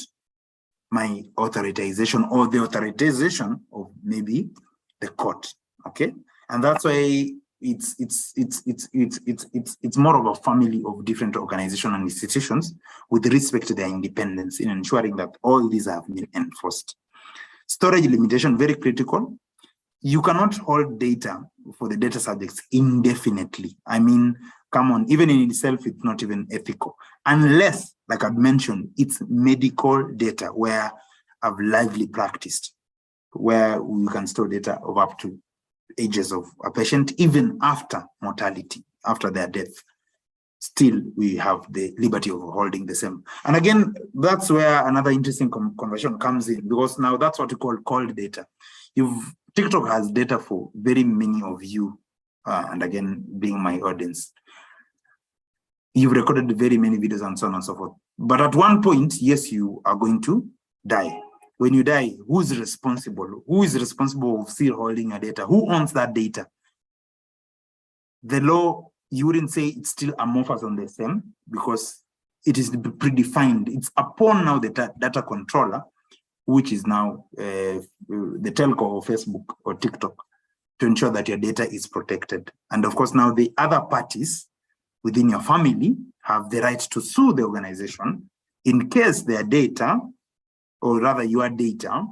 my authorization or the authorization of maybe the court, okay? And that's why it's more of a family of different organizations and institutions with respect to their independence in ensuring that all these have been enforced. Storage limitation, very critical. You cannot hold data for the data subjects indefinitely. I mean, come on, even in itself, it's not even ethical. Unless, like I've mentioned, it's medical data where I've lively practiced, where we can store data of up to ages of a patient, even after mortality, after their death. Still, we have the liberty of holding the same. And again, that's where another interesting conversation comes in, because now that's what we call cold data. TikTok has data for very many of you, and again, being my audience. You've recorded very many videos and so on and so forth. But at one point, yes, you are going to die. When you die, who's responsible? Who is responsible of still holding your data? Who owns that data? The law, you wouldn't say it's still amorphous on the same because it is predefined. It's upon now the data controller, which is now the telco or Facebook or TikTok, to ensure that your data is protected. And of course, now the other parties within your family have the right to sue the organization in case their data, or rather your data,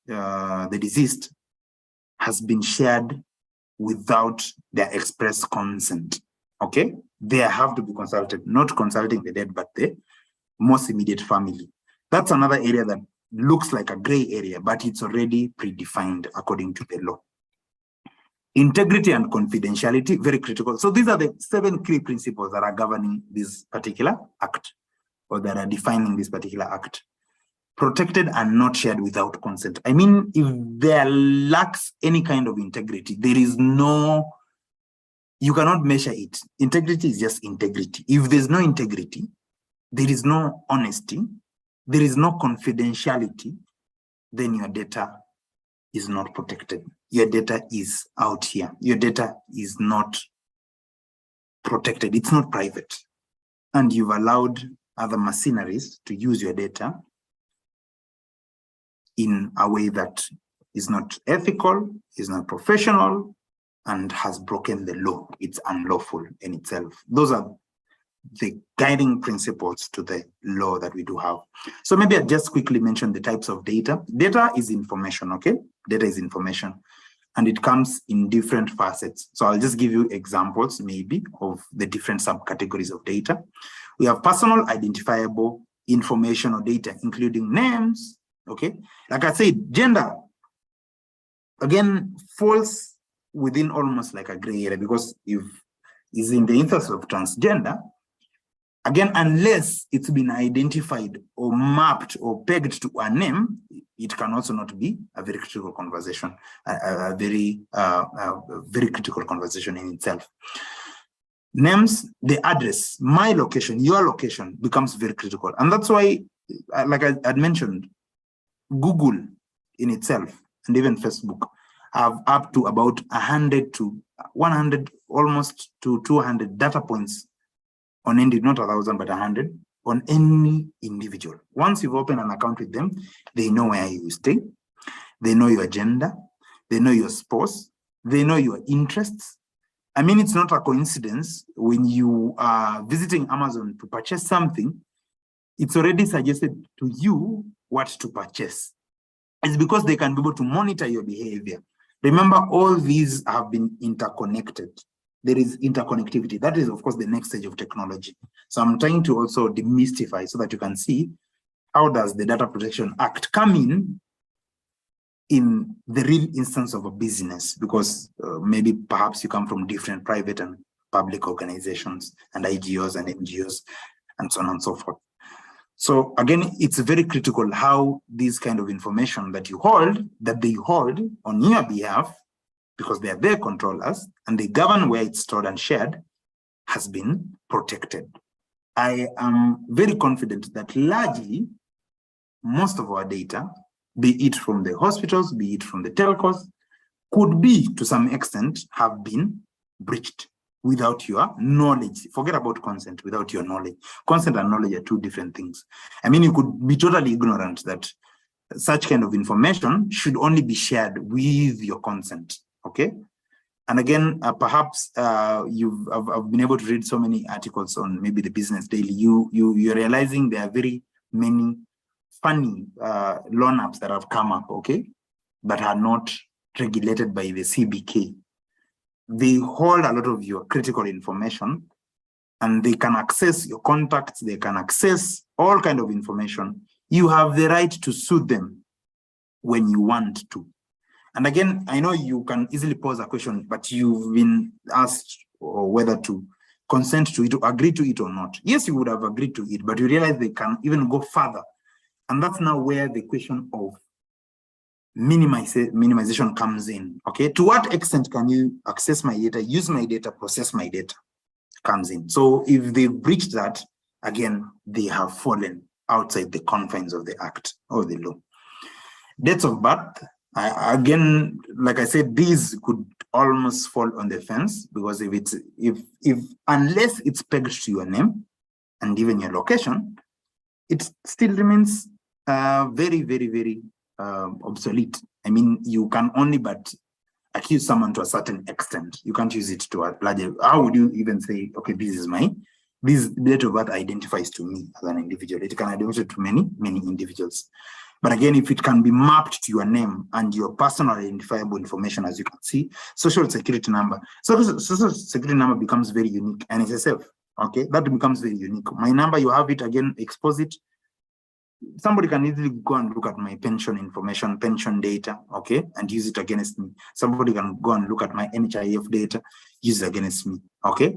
the deceased, has been shared without their express consent, okay? They have to be consulted, not consulting the dead, but the most immediate family. That's another area that looks like a gray area, but it's already predefined according to the law. Integrity and confidentiality, very critical. So these are the 7 key principles that are governing this particular act, or that are defining this particular act. Protected and not shared without consent. I mean, if there lacks any kind of integrity, there is no, you cannot measure it. Integrity is just integrity. If there's no integrity, there is no honesty, there is no confidentiality, then your data is not protected. Your data is out here. Your data is not protected. It's not private. And you've allowed other mercenaries to use your data in a way that is not ethical, is not professional, and has broken the law. It's unlawful in itself. Those are the guiding principles to the law that we do have. So maybe I'll just quickly mention the types of data. Data is information, okay? Data is information, and it comes in different facets. So I'll just give you examples maybe of the different subcategories of data. We have personal identifiable information or data, including names, okay? Like I said, gender, again, falls within almost like a gray area, because if it's in the interest of transgender, again, unless it's been identified or mapped or pegged to a name, it can also not be a very critical conversation, a very critical conversation in itself. Names, the address, my location, your location becomes very critical. And that's why like I had mentioned, Google in itself and even Facebook have up to about 100 to 100, almost to 200 data points on any, not 1,000, but 100 on any individual. Once you've opened an account with them, they know where you stay, they know your gender, they know your spouse, they know your interests. I mean, it's not a coincidence when you are visiting Amazon to purchase something, it's already suggested to you what to purchase. It's because they can be able to monitor your behavior. Remember, all these have been interconnected. There is interconnectivity. That is, of course, the next stage of technology. So I'm trying to also demystify so that you can see how does the Data Protection Act come in the real instance of a business, because maybe perhaps you come from different private and public organizations and IGOs and NGOs and so on and so forth. So again, it's very critical how these kind of information that you hold, that they hold on your behalf, because they are their controllers and they govern where it's stored and shared, has been protected. I am very confident that largely most of our data, be it from the hospitals, be it from the telcos, could be to some extent have been breached without your knowledge. Forget about consent, without your knowledge. Consent and knowledge are two different things. I mean, you could be totally ignorant that such kind of information should only be shared with your consent, okay? And again, perhaps I've been able to read so many articles on maybe the Business Daily. You're realizing there are very many funny loan apps that have come up, okay, that are not regulated by the CBK. They hold a lot of your critical information and they can access your contacts, they can access all kind of information. You have the right to sue them when you want to. And again, I know you can easily pose a question, but you've been asked whether to consent to it, to agree to it or not. Yes, you would have agreed to it, but you realize they can even go further. And that's now where the question of minimization comes in, okay? To what extent can you access my data, use my data, process my data comes in. So if they breached that, again, they have fallen outside the confines of the act or the law. Dates of birth, again, like I said, these could almost fall on the fence, because unless it's pegged to your name and even your location, it still remains very, very, very obsolete. I mean, you can only but accuse someone to a certain extent. You can't use it to a larger. How would you even say, okay, this date of birth identifies to me as an individual? It can identify to many, many individuals. But again, if it can be mapped to your name and your personal identifiable information, as you can see, social security number. So social security number becomes very unique, and NSSF, okay? That becomes very unique. My number, you have it, again, expose it. Somebody can easily go and look at my pension information, pension data, okay, and use it against me. Somebody can go and look at my NHIF data, use it against me, okay?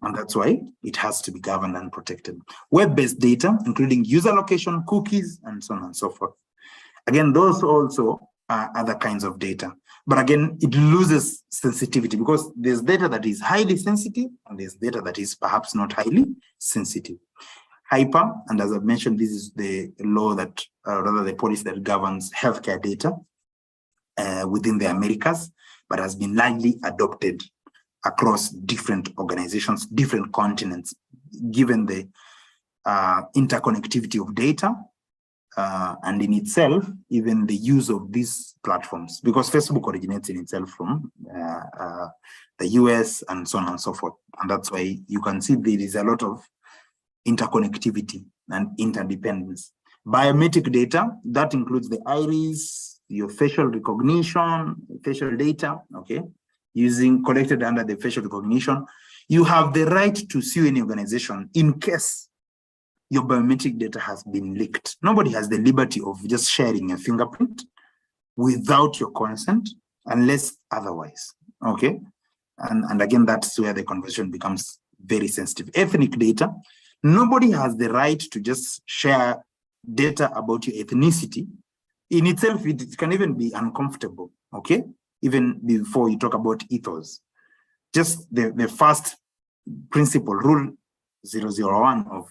And that's why it has to be governed and protected. Web-based data, including user location, cookies, and so on and so forth. Again, those also are other kinds of data. But again, it loses sensitivity, because there's data that is highly sensitive and there's data that is perhaps not highly sensitive. HIPAA, and as I've mentioned, this is the law that, rather the policy that governs healthcare data within the Americas, but has been largely adopted across different organizations, different continents, given the interconnectivity of data, and in itself, even the use of these platforms, because Facebook originates in itself from the US and so on and so forth. And that's why you can see there is a lot of interconnectivity and interdependence. Biometric data, that includes the iris, your facial recognition, facial data, okay, collected under the facial recognition. You have the right to sue any organization in case your biometric data has been leaked. Nobody has the liberty of just sharing a fingerprint without your consent, unless otherwise, okay? And again, that's where the conversation becomes very sensitive. Ethnic data, nobody has the right to just share data about your ethnicity. In itself, it can even be uncomfortable, okay? Even before you talk about ethos. Just the first principle, rule 001 of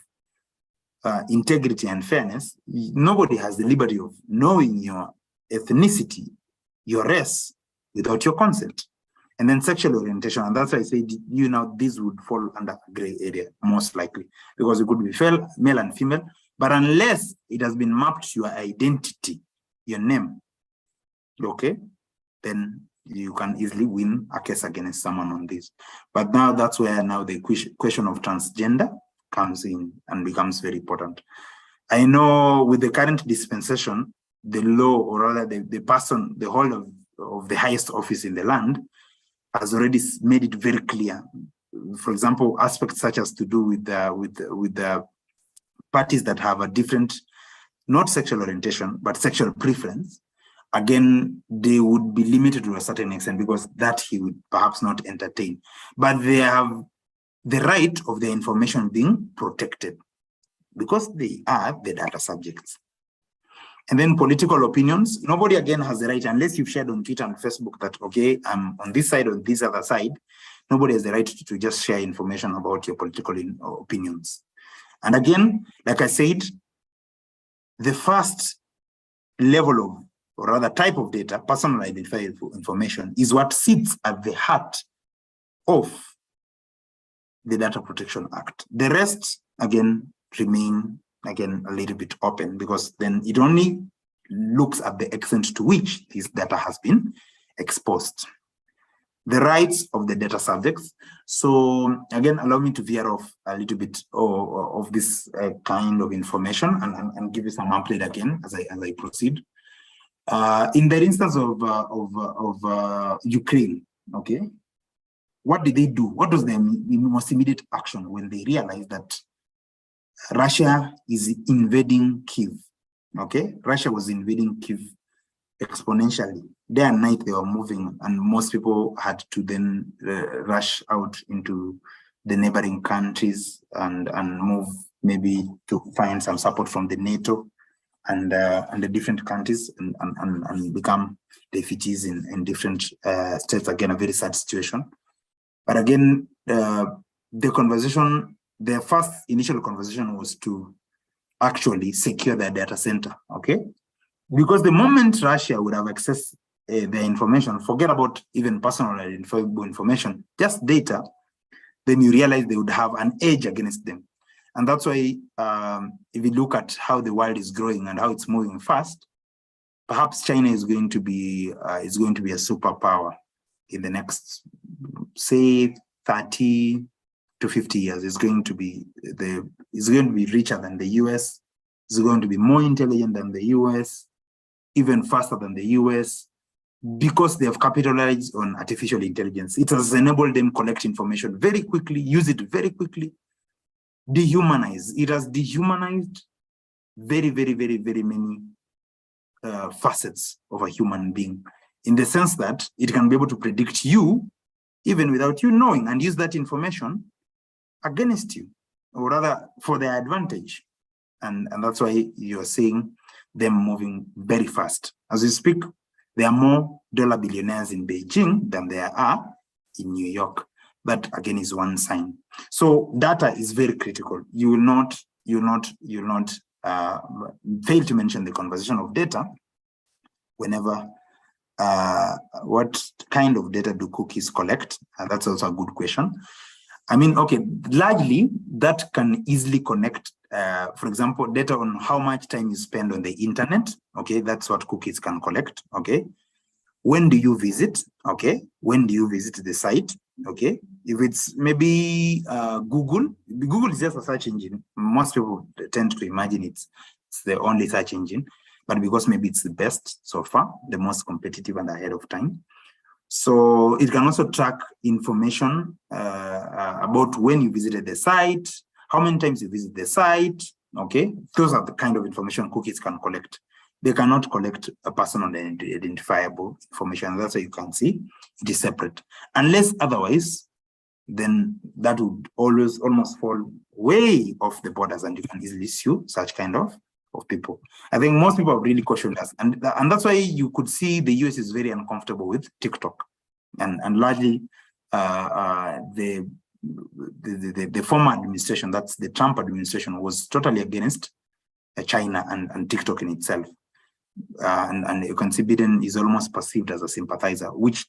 integrity and fairness, nobody has the liberty of knowing your ethnicity, your race, without your consent. And then sexual orientation, and that's why I said, this would fall under a gray area, most likely, because it could be male and female, but unless it has been mapped to your identity, your name, okay, then you can easily win a case against someone on this. But now that's where now the question of transgender comes in and becomes very important. I know with the current dispensation, the law, or rather the person, the holder of the highest office in the land, has already made it very clear. For example, aspects such as to do with the parties that have a different, not sexual orientation, but sexual preference. Again, they would be limited to a certain extent because that he would perhaps not entertain. But they have the right of their information being protected because they are the data subjects. And then political opinions, nobody again has the right, unless you've shared on Twitter and Facebook that, okay, I'm on this side or this other side, nobody has the right to just share information about your political opinions. And again, like I said, the first level of, or rather type of data, personal identifiable information, is what sits at the heart of the Data Protection Act. The rest, again, remain a little bit open, because then it only looks at the extent to which this data has been exposed. The rights of the data subjects. So again, allow me to veer off a little bit of this kind of information and give you some update again as I proceed. In the instance of Ukraine, okay, what did they do? What was their most immediate action when they realized that Russia is invading Kyiv? Okay, Russia was invading Kyiv exponentially. Day and night they were moving, and most people had to then rush out into the neighboring countries and move maybe to find some support from the NATO and the different countries and become refugees in different states. Again, a very sad situation. But again, the conversation, their first initial conversation was to actually secure their data center, okay? Because the moment Russia would have accessed their information, forget about even personal identifiable information, just data, then you realize they would have an edge against them. And that's why if you look at how the world is growing and how it's moving fast, perhaps China is going to be a superpower in the next, say, 30 to 50 years. It's going to be richer than the US. It's going to be more intelligent than the US, even faster than the US, because they have capitalized on artificial intelligence. It has enabled them collect information very quickly, use it very quickly, dehumanize. It has dehumanized very, very, very, very many facets of a human being, in the sense that it can be able to predict you even without you knowing, and use that information against you, or rather for their advantage. And that's why you're seeing them moving very fast. As we speak, there are more dollar billionaires in Beijing than there are in New York. That again is one sign. So data is very critical. You will not fail to mention the conversation of data whenever what kind of data do cookies collect? And that's also a good question. I mean, okay, largely that can easily connect, for example, data on how much time you spend on the internet. Okay, that's what cookies can collect. Okay, when do you visit? Okay, when do you visit the site? Okay, if it's maybe Google is just a search engine. Most people tend to imagine it's the only search engine, but because maybe it's the best so far, the most competitive and ahead of time. So it can also track information about when you visited the site, how many times you visit the site. Okay, those are the kind of information cookies can collect. They cannot collect a personal identifiable information. That's why you can see it is separate. Unless otherwise, then that would almost fall way off the borders, and you can easily sue such kind of people. I think most people have really cautioned us, and that's why you could see the US is very uncomfortable with TikTok, and largely the the former administration, that's the Trump administration, was totally against China and TikTok in itself. And you can see Biden is almost perceived as a sympathizer, which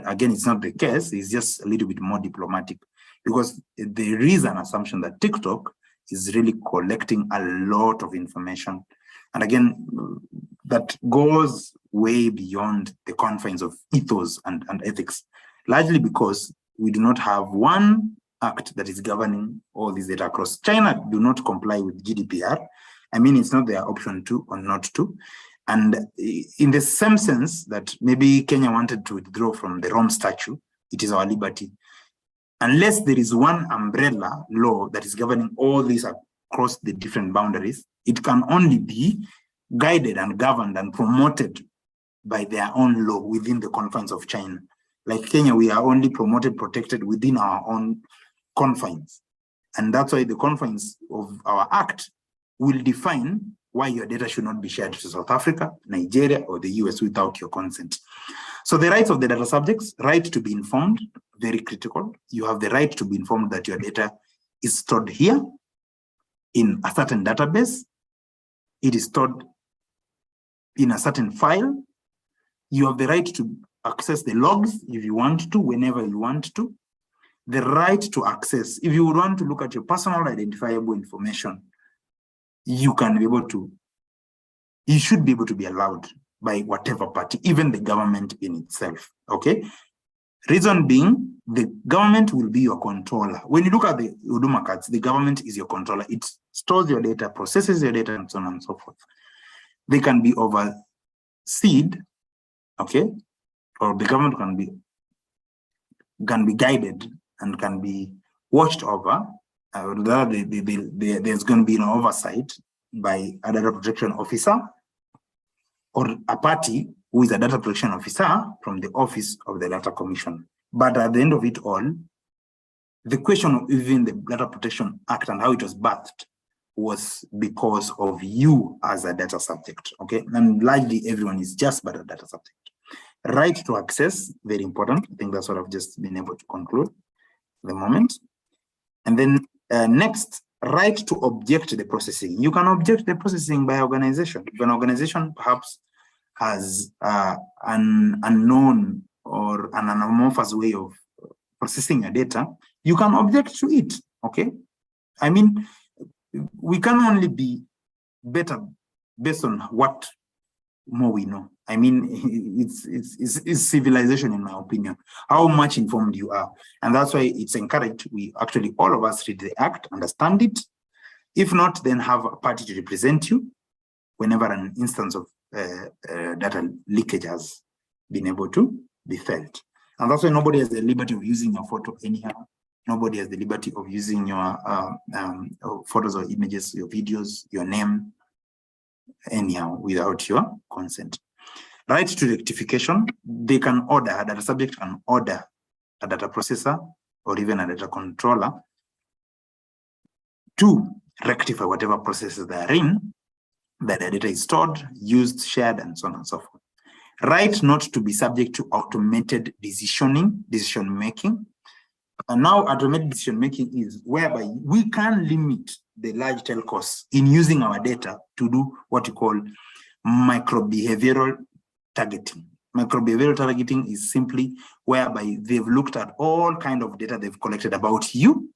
again, it's not the case. It's just a little bit more diplomatic, because there is an assumption that TikTok is really collecting a lot of information. And again, that goes way beyond the confines of ethos and ethics, largely because we do not have one act that is governing all these data across. China do not comply with GDPR. I mean, it's not their option to or not to. And in the same sense that maybe Kenya wanted to withdraw from the Rome Statute, it is our liberty. Unless there is one umbrella law that is governing all these across the different boundaries, it can only be guided and governed and promoted by their own law within the confines of China. Like Kenya, we are only promoted, protected within our own confines. And that's why the confines of our act will define why your data should not be shared to South Africa, Nigeria, or the US without your consent. So the rights of the data subjects, right to be informed, very critical. You have the right to be informed that your data is stored here in a certain database. It is stored in a certain file. You have the right to access the logs if you want to, whenever you want to. The right to access, if you would want to look at your personal identifiable information, you can be able to, you should be able to be allowed by whatever party, even the government in itself, okay? Reason being, the government will be your controller. When you look at the Huduma cards, the government is your controller. It stores your data, processes your data, and so on and so forth. They can be overseen, okay? Or the government can be guided and can be watched over. There's going to be an oversight by a data protection officer or a party who is a data protection officer from the office of the Data Commission. But at the end of it all, the question of even the Data Protection Act and how it was birthed was because of you as a data subject, okay? And largely everyone is just but a data subject. Right to access, very important. I think that's what I've just been able to conclude at the moment. And then next, right to object to the processing. You can object to the processing by organization. If an organization perhaps has an unknown or an anamorphous way of processing your data, you can object to it, okay? I mean, we can only be better based on what more we know. I mean, it's civilization, in my opinion, how much informed you are. And that's why it's encouraged. We actually, all of us read the act, understand it. If not, then have a party to represent you whenever an instance of data leakage has been able to be felt. And that's why nobody has the liberty of using your photo anyhow. Nobody has the liberty of using your photos or images, your videos, your name, anyhow, without your consent. Right to rectification, they can order, a data subject can order a data processor or even a data controller to rectify whatever processes they are in, that the data is stored, used, shared, and so on and so forth. Right not to be subject to automated decision making. And now automated decision making is whereby we can limit the large telcos in using our data to do what you call micro-behavioral targeting. Micro-behavioral targeting is simply whereby they've looked at all kind of data they've collected about you,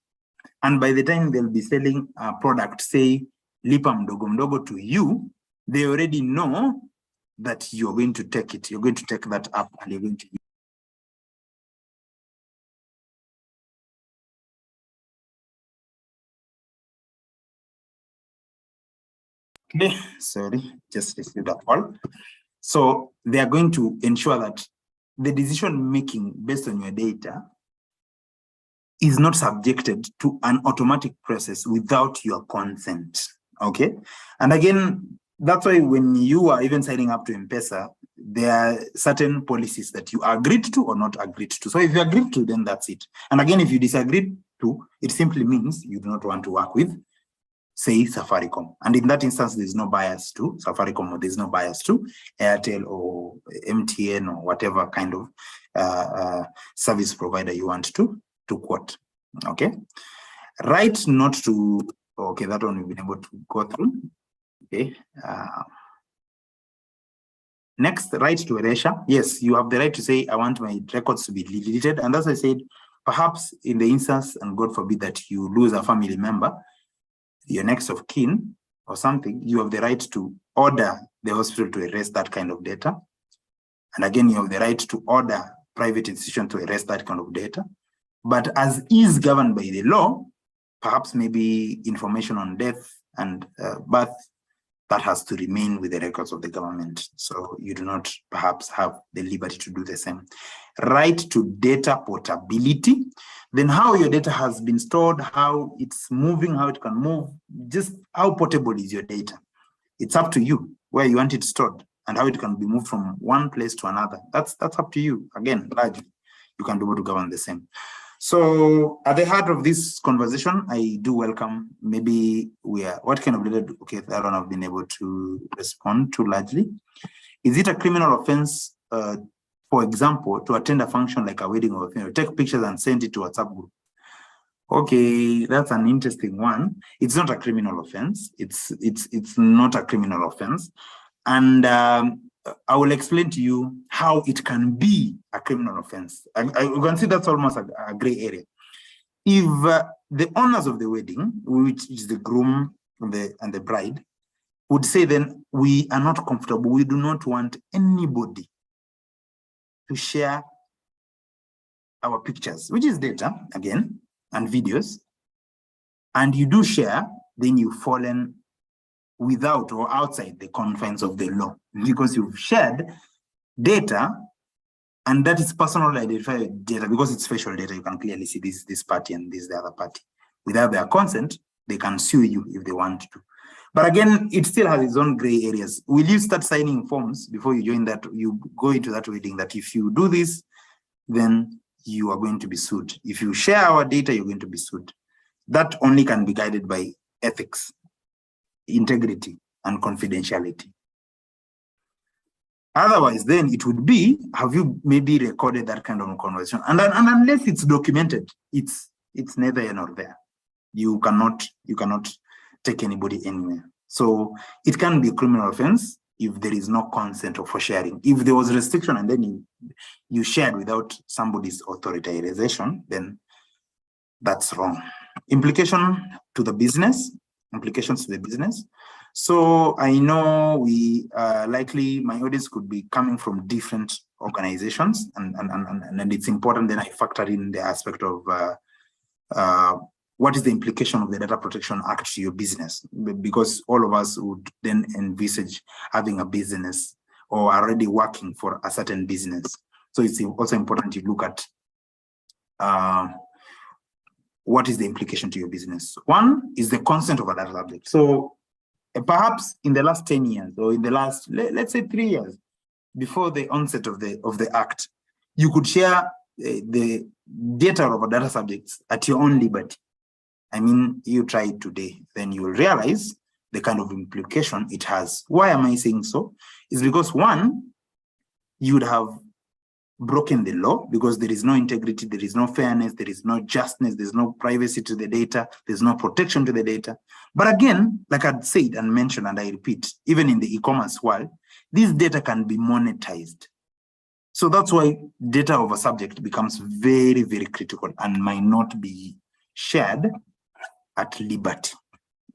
and by the time they'll be selling a product, say Lipa Mdogo Mdogo to you, they already know that you're going to take it. You're going to take that up and you're going to. Okay, sorry, just received a call. So they are going to ensure that the decision making based on your data is not subjected to an automatic process without your consent, okay? And again, that's why when you are even signing up to M-Pesa, there are certain policies that you agreed to or not agreed to. So if you agreed to, then that's it. And again, if you disagreed to, it simply means you do not want to work with, say, Safaricom. And in that instance, there's no bias to Safaricom, or there's no bias to Airtel or MTN or whatever kind of service provider you want to quote. Okay. Right not to, okay, that one we've been able to go through. Okay. Next, right to erasure. Yes, you have the right to say, I want my records to be deleted. And as I said, perhaps in the instance, and God forbid that you lose a family member, your next of kin or something, you have the right to order the hospital to erase that kind of data. And again, you have the right to order private institution to erase that kind of data. But as is governed by the law, perhaps maybe information on death and birth, that has to remain with the records of the government. So you do not perhaps have the liberty to do the same. Right to data portability, then how your data has been stored, how it's moving, how it can move, just how portable is your data. It's up to you where you want it stored and how it can be moved from one place to another. That's up to you. Again, largely, you can be able to govern the same. So at the heart of this conversation, I do welcome maybe what kind of data, okay, that one I've been able to respond to largely. Is it a criminal offense, for example, to attend a function like a wedding or a funeral, take pictures and send it to a WhatsApp group? Okay, that's an interesting one. It's not a criminal offense. It's not a criminal offense. And I will explain to you how it can be a criminal offense. You can see that's almost a gray area. If the owners of the wedding, which is the groom and the bride, would say then, we are not comfortable, we do not want anybody to share our pictures, which is data, again, and videos, and you do share, then you've fallen without or outside the confines of the law, because you've shared data, and that is personal identified data, because it's facial data. You can clearly see this party and this the other party. Without their consent, they can sue you if they want to. But again, it still has its own gray areas. Will you start signing forms before you join that, you go into that wedding, that if you do this, then you are going to be sued. If you share our data, you're going to be sued. That only can be guided by ethics, integrity, and confidentiality. Otherwise, then it would be, have you maybe recorded that kind of conversation? And unless it's documented, it's neither here nor there. You cannot take anybody anywhere. So it can be a criminal offense if there is no consent for sharing. If there was restriction and then you shared without somebody's authorization, then that's wrong. Implications to the business. So I know we likely my audience could be coming from different organizations, and it's important then I factor in the aspect of what is the implication of the Data Protection Act to your business, because all of us would then envisage having a business or already working for a certain business. So it's also important to look at what is the implication to your business. One is the consent of a data subject. So perhaps in the last 10 years, or in the last, let's say 3 years, before the onset of the act, you could share the data of a data subjects at your own liberty. I mean, you try it today, then you will realize the kind of implication it has. Why am I saying so? It's because one, you would have broken the law, because there is no integrity, there is no fairness, there is no justness, there's no privacy to the data, there's no protection to the data. But again, like I'd said and mentioned, and I repeat, even in the e-commerce world, this data can be monetized. So that's why data of a subject becomes very, very critical and might not be shared at liberty,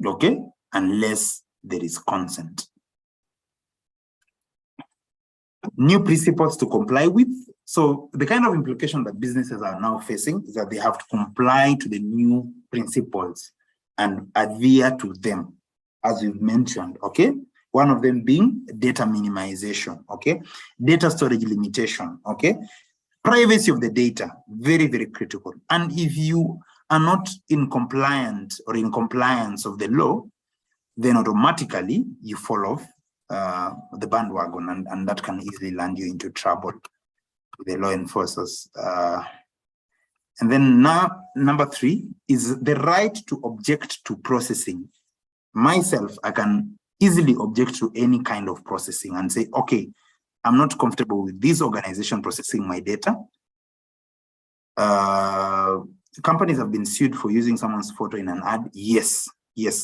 okay, unless there is consent. New principles to comply with. So the kind of implication that businesses are now facing is that they have to comply to the new principles and adhere to them, as we've mentioned, okay? One of them being data minimization, okay? Data storage limitation, okay? Privacy of the data, very, very critical. And if you are not in compliance of the law, then automatically you fall off the bandwagon, and that can easily land you into trouble with the law enforcers. And then now, number 3 is the right to object to processing. Myself, I can easily object to any kind of processing and say, okay, I'm not comfortable with this organization processing my data. companies have been sued for using someone's photo in an ad. Yes,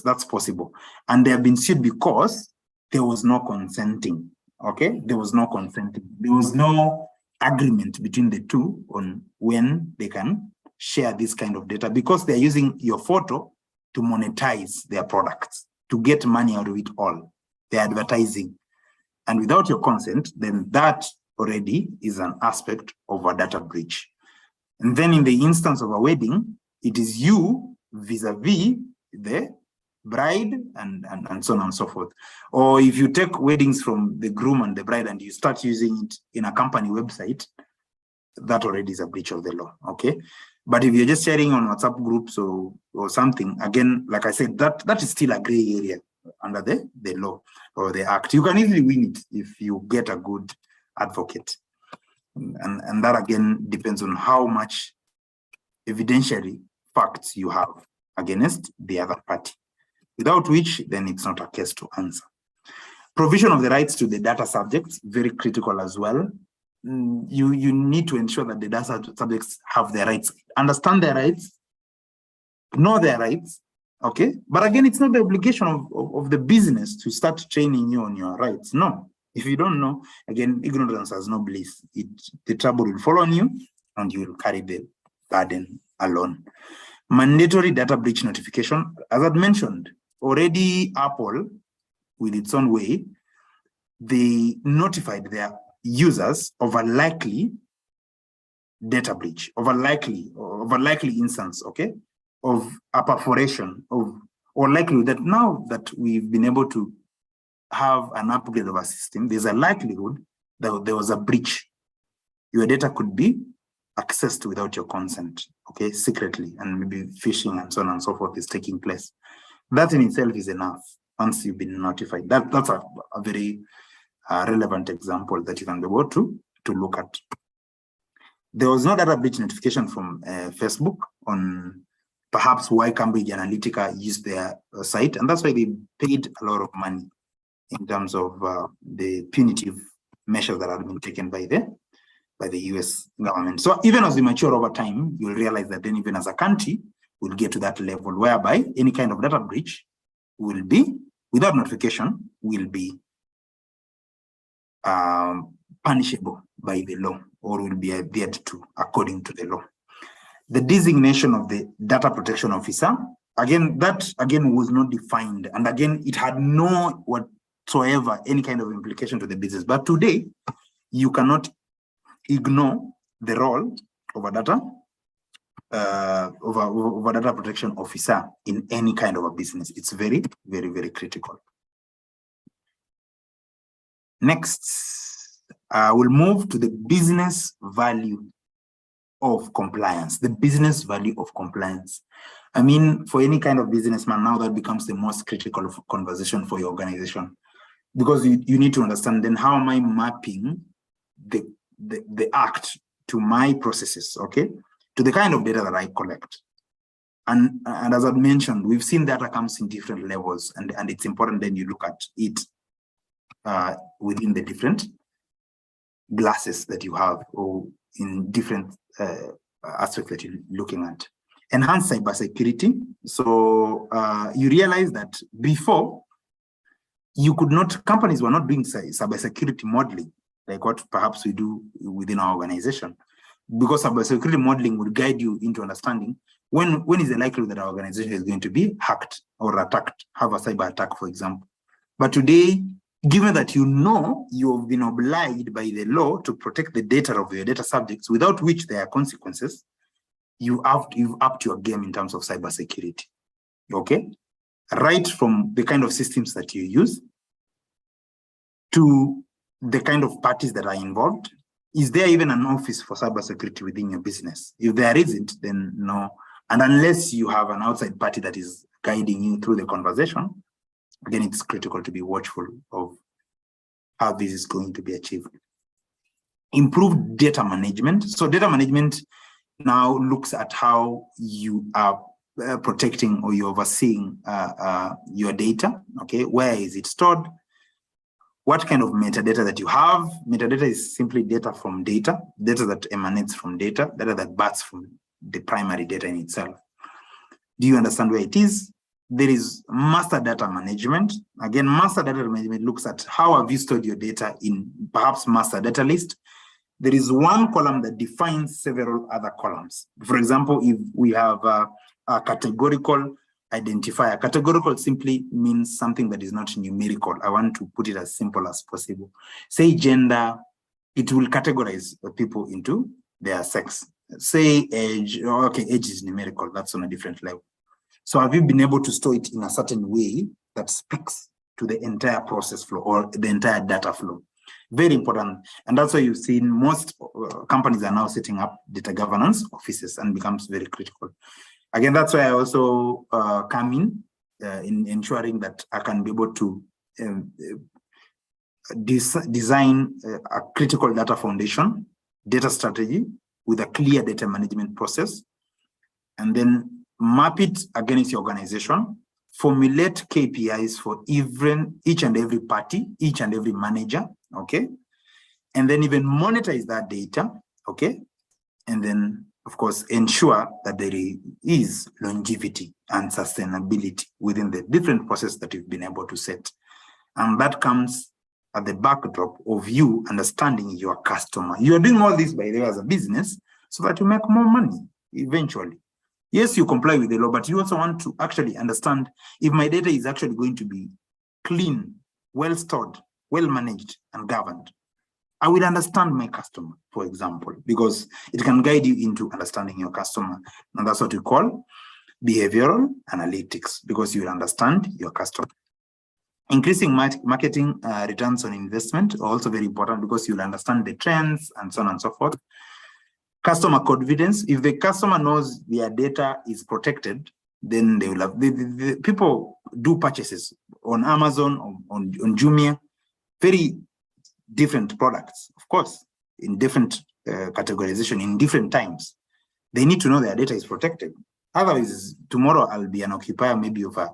that's possible. And they have been sued because there was no consenting. Okay, there was no consenting. There was no agreement between the two on when they can share this kind of data, because they're using your photo to monetize their products, to get money out of it all. They're advertising. And without your consent, then that already is an aspect of a data breach. And then in the instance of a wedding, it is you vis-a-vis the bride and so on and so forth. Or if you take weddings from the groom and the bride and you start using it in a company website, that already is a breach of the law, okay? But if you're just sharing on WhatsApp groups or something, again, like I said, that is still a gray area under the law or the act. You can easily win it if you get a good advocate. And that again depends on how much evidentiary facts you have against the other party, without which then it's not a case to answer. Provision of the rights to the data subjects, very critical as well. You need to ensure that the data subjects have their rights, understand their rights, know their rights, okay? But again, it's not the obligation of the business to start training you on your rights. No, if you don't know, again, ignorance has no bliss. The trouble will fall on you and you will carry the burden alone. Mandatory data breach notification, as I'd mentioned, already Apple, with its own way, they notified their users of a likely data breach, of a likely instance, okay, of a perforation or likely that now that we've been able to have an upgrade of a system, there's a likelihood that there was a breach. Your data could be accessed without your consent, okay, secretly, and maybe phishing and so on and so forth is taking place. That in itself is enough once you've been notified. That's a very relevant example that you can be able to look at. There was no data breach notification from Facebook on perhaps why Cambridge Analytica used their site, and that's why they paid a lot of money in terms of the punitive measures that have been taken by the US government. So even as we mature over time, you'll realize that then even as a country, we'll get to that level whereby any kind of data breach will be, without notification, will be punishable by the law, or will be adhered to according to the law. The designation of the data protection officer, again, that again was not defined, and again, it had no whatsoever any kind of implication to the business. But today, you cannot ignore the role of a data data protection officer in any kind of a business. It's very, very, very critical. Next, we'll move to the business value of compliance. The business value of compliance. I mean, for any kind of businessman, now that becomes the most critical conversation for your organization, because you need to understand then how am I mapping the act to my processes, okay, to the kind of data that I collect. And as I've mentioned, we've seen data comes in different levels, and it's important then you look at it within the different glasses that you have, or in different aspects that you're looking at. Enhanced cybersecurity. So you realize that before, you could not, companies were not doing cybersecurity modeling, like what perhaps we do within our organization, because cybersecurity modeling would guide you into understanding when is the likelihood that our organization is going to be hacked or attacked, have a cyber attack, for example. But today, given that you know you've been obliged by the law to protect the data of your data subjects, without which there are consequences, you've upped your game in terms of cybersecurity, okay? Right from the kind of systems that you use to the kind of parties that are involved. Is there even an office for cybersecurity within your business? If there isn't, then no. And unless you have an outside party that is guiding you through the conversation, again, it's critical to be watchful of how this is going to be achieved. Improved data management. So data management now looks at how you are protecting or you're overseeing your data, okay? Where is it stored? What kind of metadata that you have? Metadata is simply data from data that emanates from data that births from the primary data in itself. Do you understand where it is? There is master data management. Again, master data management looks at how have you stored your data in perhaps master data list. There is one column that defines several other columns. For example, if we have a categorical identifier, categorical simply means something that is not numerical. I want to put it as simple as possible. Say gender, it will categorize people into their sex. Say age, okay, age is numerical, that's on a different level. So have you been able to store it in a certain way that speaks to the entire process flow or the entire data flow? Very important. And that's why you've seen most companies are now setting up data governance offices and becomes very critical. Again, that's why I also come in ensuring that I can be able to design a critical data foundation, data strategy with a clear data management process, and then map it against your organization, formulate KPIs for each and every party, each and every manager, okay? And then even monetize that data, okay? And then, of course, ensure that there is longevity and sustainability within the different processes that you've been able to set. And that comes at the backdrop of you understanding your customer. You're doing all this, by the way, as a business so that you make more money eventually. Yes, you comply with the law, but you also want to actually understand if my data is actually going to be clean, well stored, well managed, and governed. I will understand my customer, for example, because it can guide you into understanding your customer. And that's what we call behavioral analytics, because you will understand your customer. Increasing marketing returns on investment are also very important because you'll understand the trends and so on and so forth. Customer confidence, if the customer knows their data is protected, then they will have, the people do purchases on Amazon, on Jumia, very different products, of course, in different categorization, in different times. They need to know their data is protected. Otherwise, tomorrow I'll be an occupier maybe of a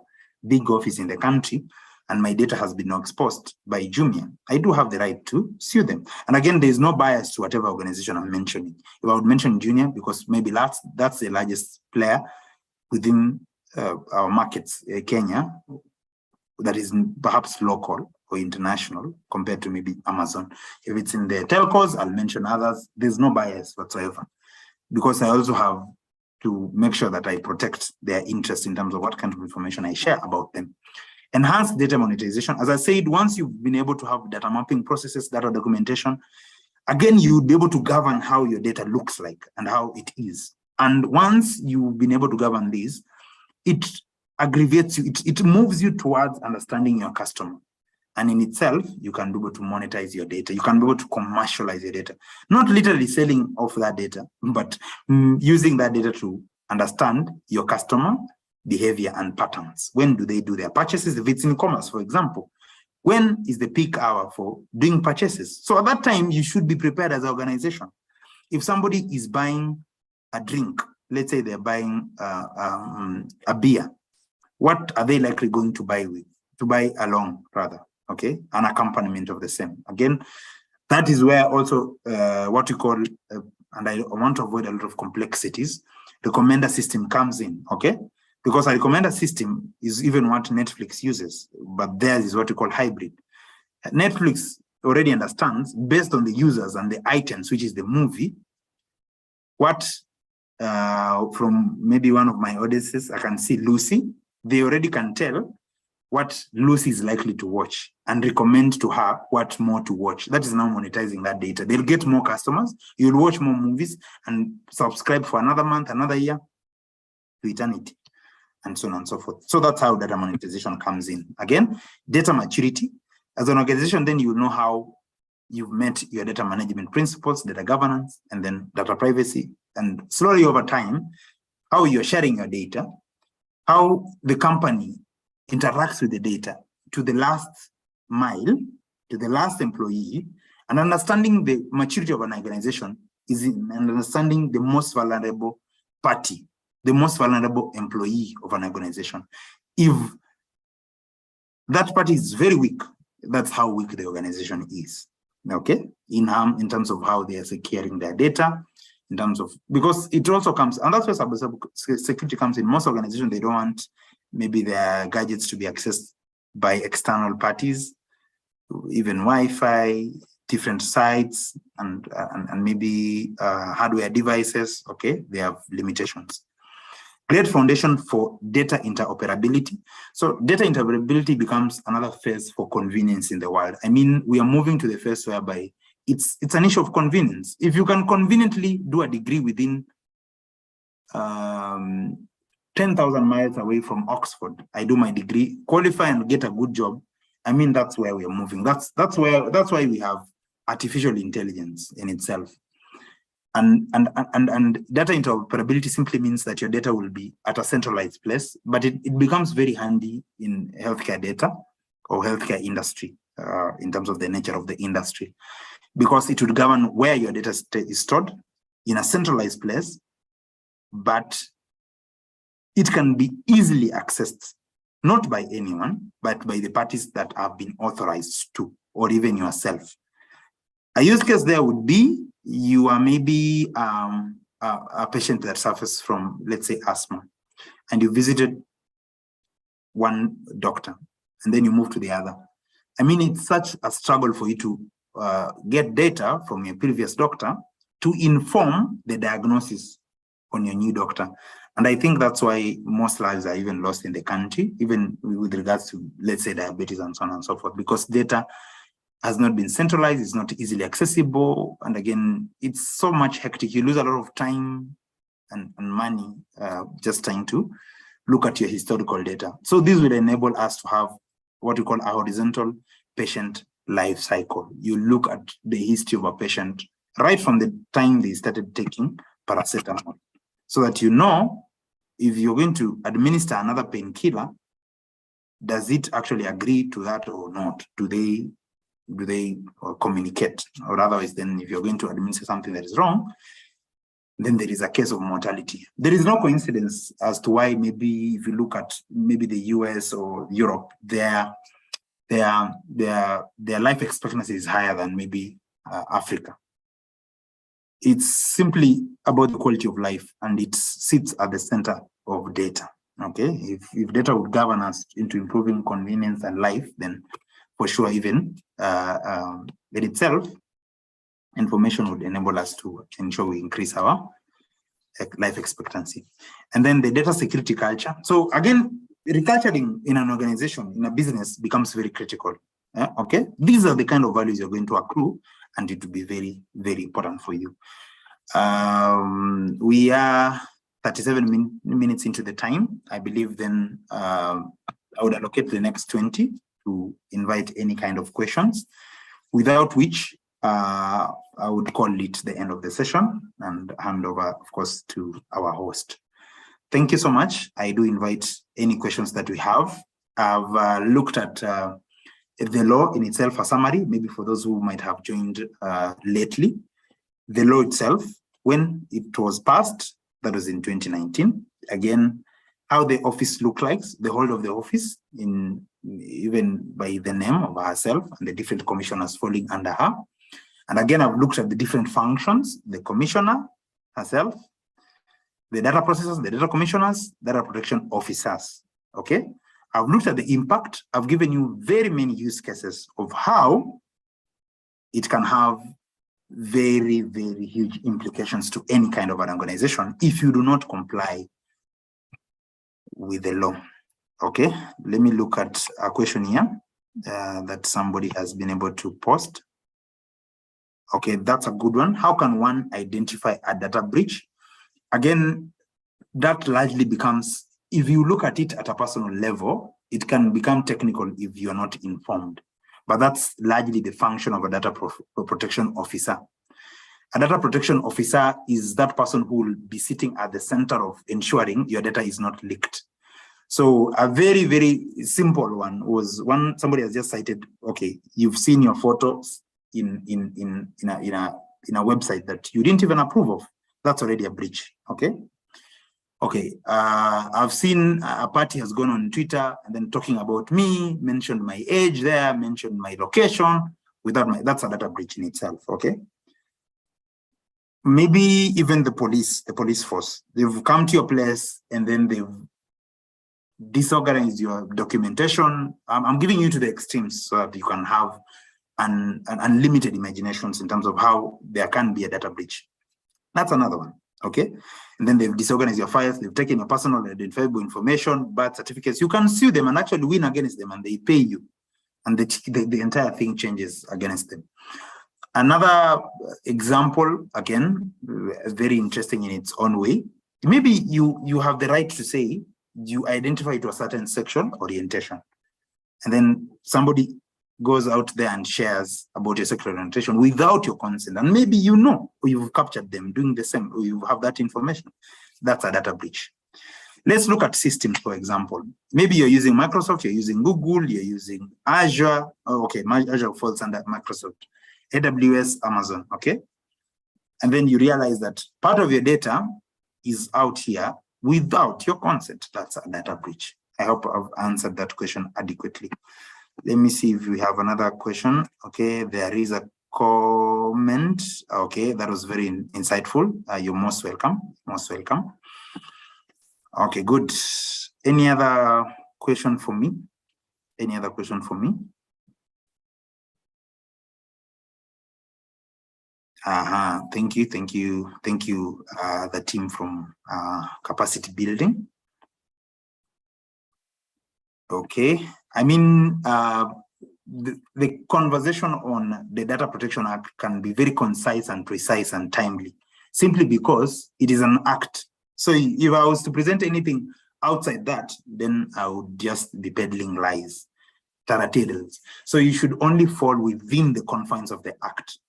big office in the country, and my data has been exposed by Jumia. I do have the right to sue them. And again, there's no bias to whatever organization I'm mentioning. If I would mention Jumia, because maybe that's the largest player within our markets, Kenya, that is perhaps local or international compared to maybe Amazon. If it's in the telcos, I'll mention others. There's no bias whatsoever, because I also have to make sure that I protect their interest in terms of what kind of information I share about them. Enhanced data monetization. As I said, once you've been able to have data mapping processes, data documentation, again, you'll be able to govern how your data looks like and how it is. And once you've been able to govern these, it aggravates you, it moves you towards understanding your customer. And in itself, you can be able to monetize your data. You can be able to commercialize your data. Not literally selling off that data, but using that data to understand your customer behavior and patterns. When do they do their purchases? If it's in commerce, for example, when is the peak hour for doing purchases? So at that time, you should be prepared as an organization. If somebody is buying a drink, let's say they're buying a beer, what are they likely going to buy with? To buy along, rather, okay? An accompaniment of the same. Again, that is where also what we call, and I want to avoid a lot of complexities, the recommender system comes in, okay? Because a recommender system is even what Netflix uses, but theirs is what we call hybrid. Netflix already understands, based on the users and the items, which is the movie, what, from maybe one of my audiences, I can see Lucy, they already can tell what Lucy is likely to watch and recommend to her what more to watch. That is now monetizing that data. They'll get more customers, you'll watch more movies and subscribe for another month, another year, to eternity, and so on and so forth. So that's how data monetization comes in. Again, data maturity. As an organization, then you know how you've met your data management principles, data governance, and then data privacy. And slowly over time, how you're sharing your data, how the company interacts with the data to the last mile, to the last employee, and understanding the maturity of an organization is in understanding the most vulnerable party, the most vulnerable employee of an organization. If that party is very weak, that's how weak the organization is, okay? In terms of how they are securing their data, in terms of, because it also comes, and that's where cybersecurity comes in. Most organizations, they don't want maybe their gadgets to be accessed by external parties, even Wi-Fi, different sites, and maybe hardware devices. Okay, they have limitations. Great foundation for data interoperability. So data interoperability becomes another phase for convenience in the world. I mean, we are moving to the phase whereby it's an issue of convenience. If you can conveniently do a degree within 10,000 miles away from Oxford, I do my degree, qualify and get a good job. I mean, that's where we are moving. That's why we have artificial intelligence in itself. And data interoperability simply means that your data will be at a centralized place, but it becomes very handy in healthcare data or healthcare industry in terms of the nature of the industry, because it would govern where your data is stored in a centralized place, but it can be easily accessed, not by anyone, but by the parties that have been authorized to, or even yourself. A use case there would be, you are maybe a patient that suffers from, let's say, asthma, and you visited one doctor, and then you move to the other. I mean, it's such a struggle for you to get data from your previous doctor to inform the diagnosis on your new doctor. And I think that's why most lives are even lost in the country, even with regards to, let's say, diabetes and so on and so forth, because data has not been centralized, it's not easily accessible. And again, it's so much hectic. You lose a lot of time and money just trying to look at your historical data. So this will enable us to have what we call a horizontal patient life cycle. You look at the history of a patient right from the time they started taking paracetamol, so that you know if you're going to administer another painkiller, does it actually agree to that or not? Do they communicate? Or otherwise, then if you're going to administer something that is wrong, then there is a case of mortality. There is no coincidence as to why maybe if you look at maybe the US or Europe, their life expectancy is higher than maybe Africa. It's simply about the quality of life, and it sits at the center of data. Okay, if data would govern us into improving convenience and life, then for sure, even in itself, information would enable us to ensure we increase our life expectancy. And then the data security culture. So again, reculturing in an organization, in a business, becomes very critical. Okay, these are the kind of values you're going to accrue, and it will be very, very important for you. We are 37 minutes into the time. I believe then I would allocate the next 20 to invite any kind of questions, without which I would call it the end of the session and hand over, of course, to our host. Thank you so much. I do invite any questions that we have. I've looked at the law in itself, a summary, maybe for those who might have joined lately. The law itself, when it was passed, that was in 2019. Again, how the office looked like, the whole of the office, even by the name of herself and the different commissioners falling under her. And again, I've looked at the different functions, the commissioner herself, the data processors, the data commissioners, data protection officers. Okay, I've looked at the impact. I've given you very many use cases of how it can have very, very huge implications to any kind of an organization if you do not comply with the law. Okay, let me look at a question here that somebody has been able to post. Okay, that's a good one. How can one identify a data breach? Again, that largely becomes, if you look at it at a personal level, it can become technical if you're not informed. But that's largely the function of a data protection officer. A data protection officer is that person who will be sitting at the center of ensuring your data is not leaked. So a very, very simple one was one, somebody has just cited, okay, you've seen your photos in a website that you didn't even approve of. That's already a breach, okay? Okay, I've seen a party has gone on Twitter and then talking about me, mentioned my age there, mentioned my location, without my, that's a data breach in itself, okay? maybe even the police force, they've come to your place and then they've disorganized your documentation. I'm giving you to the extremes so that you can have an unlimited imaginations in terms of how there can be a data breach. That's another one, okay? And then they've disorganized your files, they've taken your personal identifiable information, birth certificates. You can sue them and actually win against them, and they pay you. And the entire thing changes against them. Another example, again, very interesting in its own way. Maybe you have the right to say you identify to a certain sexual orientation, and then somebody goes out there and shares about your sexual orientation without your consent, and maybe you know, or you've captured them doing the same, or you have that information. That's a data breach. Let's look at systems, for example. Maybe you're using Microsoft, you're using Google, you're using Azure. Oh, okay, Azure falls under Microsoft, AWS, Amazon, okay? And then you realize that part of your data is out here without your consent. That's a data breach. I hope I've answered that question adequately. Let me see if we have another question. Okay, there is a comment. Okay, that was very insightful. You're most welcome. Most welcome. Okay, good. Any other question for me? Any other question for me? Thank you, the team from capacity building. Okay, I mean, the conversation on the Data Protection Act can be very concise and precise and timely, simply because it is an act. So if I was to present anything outside that, then I would just be peddling lies, tales. So you should only fall within the confines of the act.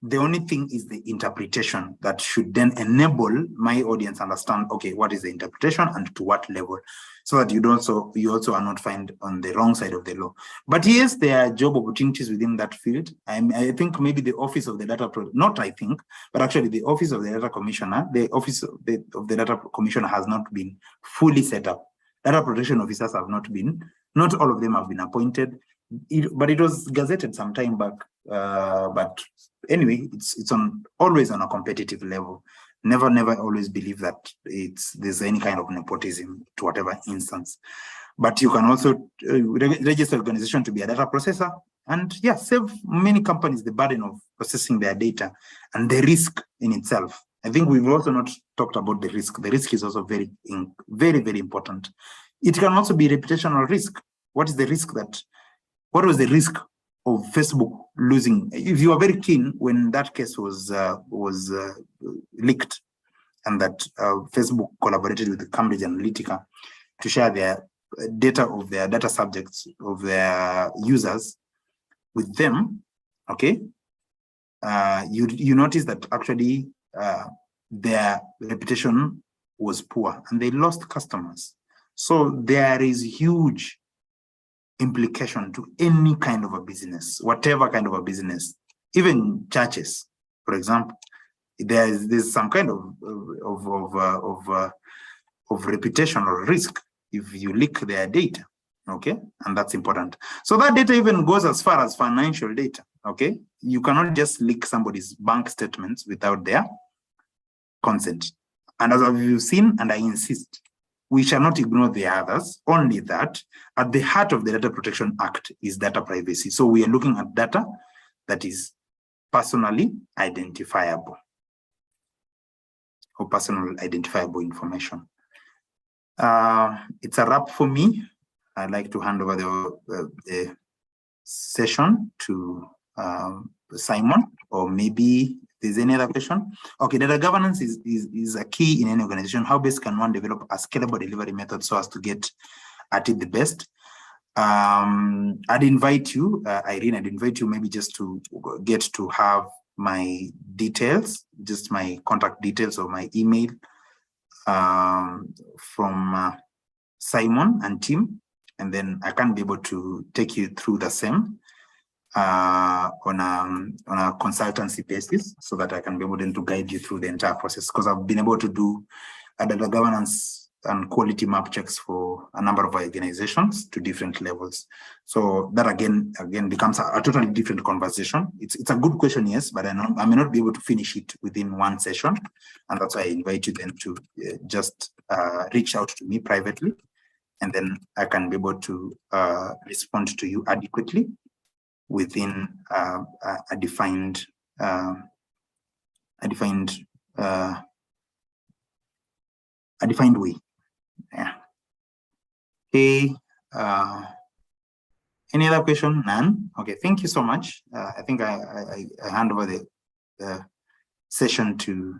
The only thing is the interpretation that should then enable my audience understand, okay, what is the interpretation and to what level, so that you also are not found on the wrong side of the law. But yes, there are job opportunities within that field. I think maybe the office of the data, not I think, but actually the office of the data commissioner, the office of the data commissioner has not been fully set up. Data protection officers have not been, not all of them have been appointed, but it was gazetted some time back. But anyway, it's always on a competitive level. Never always believe that there's any kind of nepotism to whatever instance. But you can also register organization to be a data processor, and yeah, save many companies the burden of processing their data and the risk in itself. I think we've also not talked about the risk. The risk is also very, very important. It can also be reputational risk. What was the risk of Facebook losing? If you are very keen when that case was leaked, and that Facebook collaborated with Cambridge Analytica to share their data of their data subjects, of their users with them, okay, you notice that actually their reputation was poor and they lost customers. So there is huge implication to any kind of a business, whatever kind of a business, even churches, for example. There's some kind of reputational risk if you leak their data, okay, and that's important. So that data even goes as far as financial data, okay. You cannot just leak somebody's bank statements without their consent. And as you've seen, and I insist, we shall not ignore the others, only that at the heart of the Data Protection Act is data privacy. So we are looking at data that is personally identifiable, or personal identifiable information. It's a wrap for me. I'd like to hand over the session to Simon, or maybe there's any other question. Okay, data governance is a key in any organization. How best can one develop a scalable delivery method so as to get at it the best? I'd invite you, Irene, I'd invite you maybe just to get to have my details, just my contact details or my email from Simon and team, and then I can be able to take you through the same on a consultancy basis, so that I can be able then to guide you through the entire process, because I've been able to do a data governance and quality map checks for a number of organizations to different levels. So that again becomes a totally different conversation. It's a good question, yes, but I may not be able to finish it within one session, and that's why I invite you then to just reach out to me privately, and then I can be able to respond to you adequately within a defined way. Yeah. Okay. Any other question? None. Okay. Thank you so much. I think I hand over the session to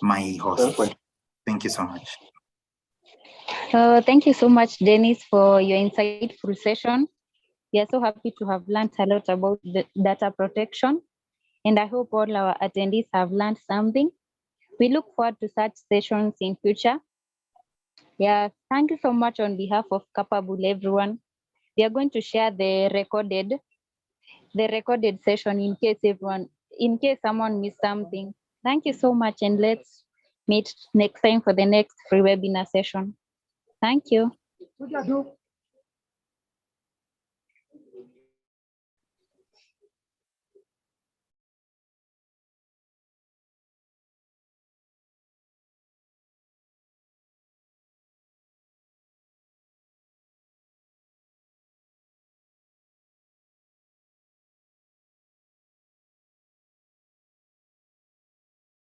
my host. Thank you so much. Thank you so much, Dennis, for your insightful session. We are so happy to have learned a lot about the data protection, and I hope all our attendees have learned something. We look forward to such sessions in future. Yeah, thank you so much on behalf of Capable everyone. We are going to share the recorded session in case someone missed something. Thank you so much, and let's meet next time for the next free webinar session. Thank you.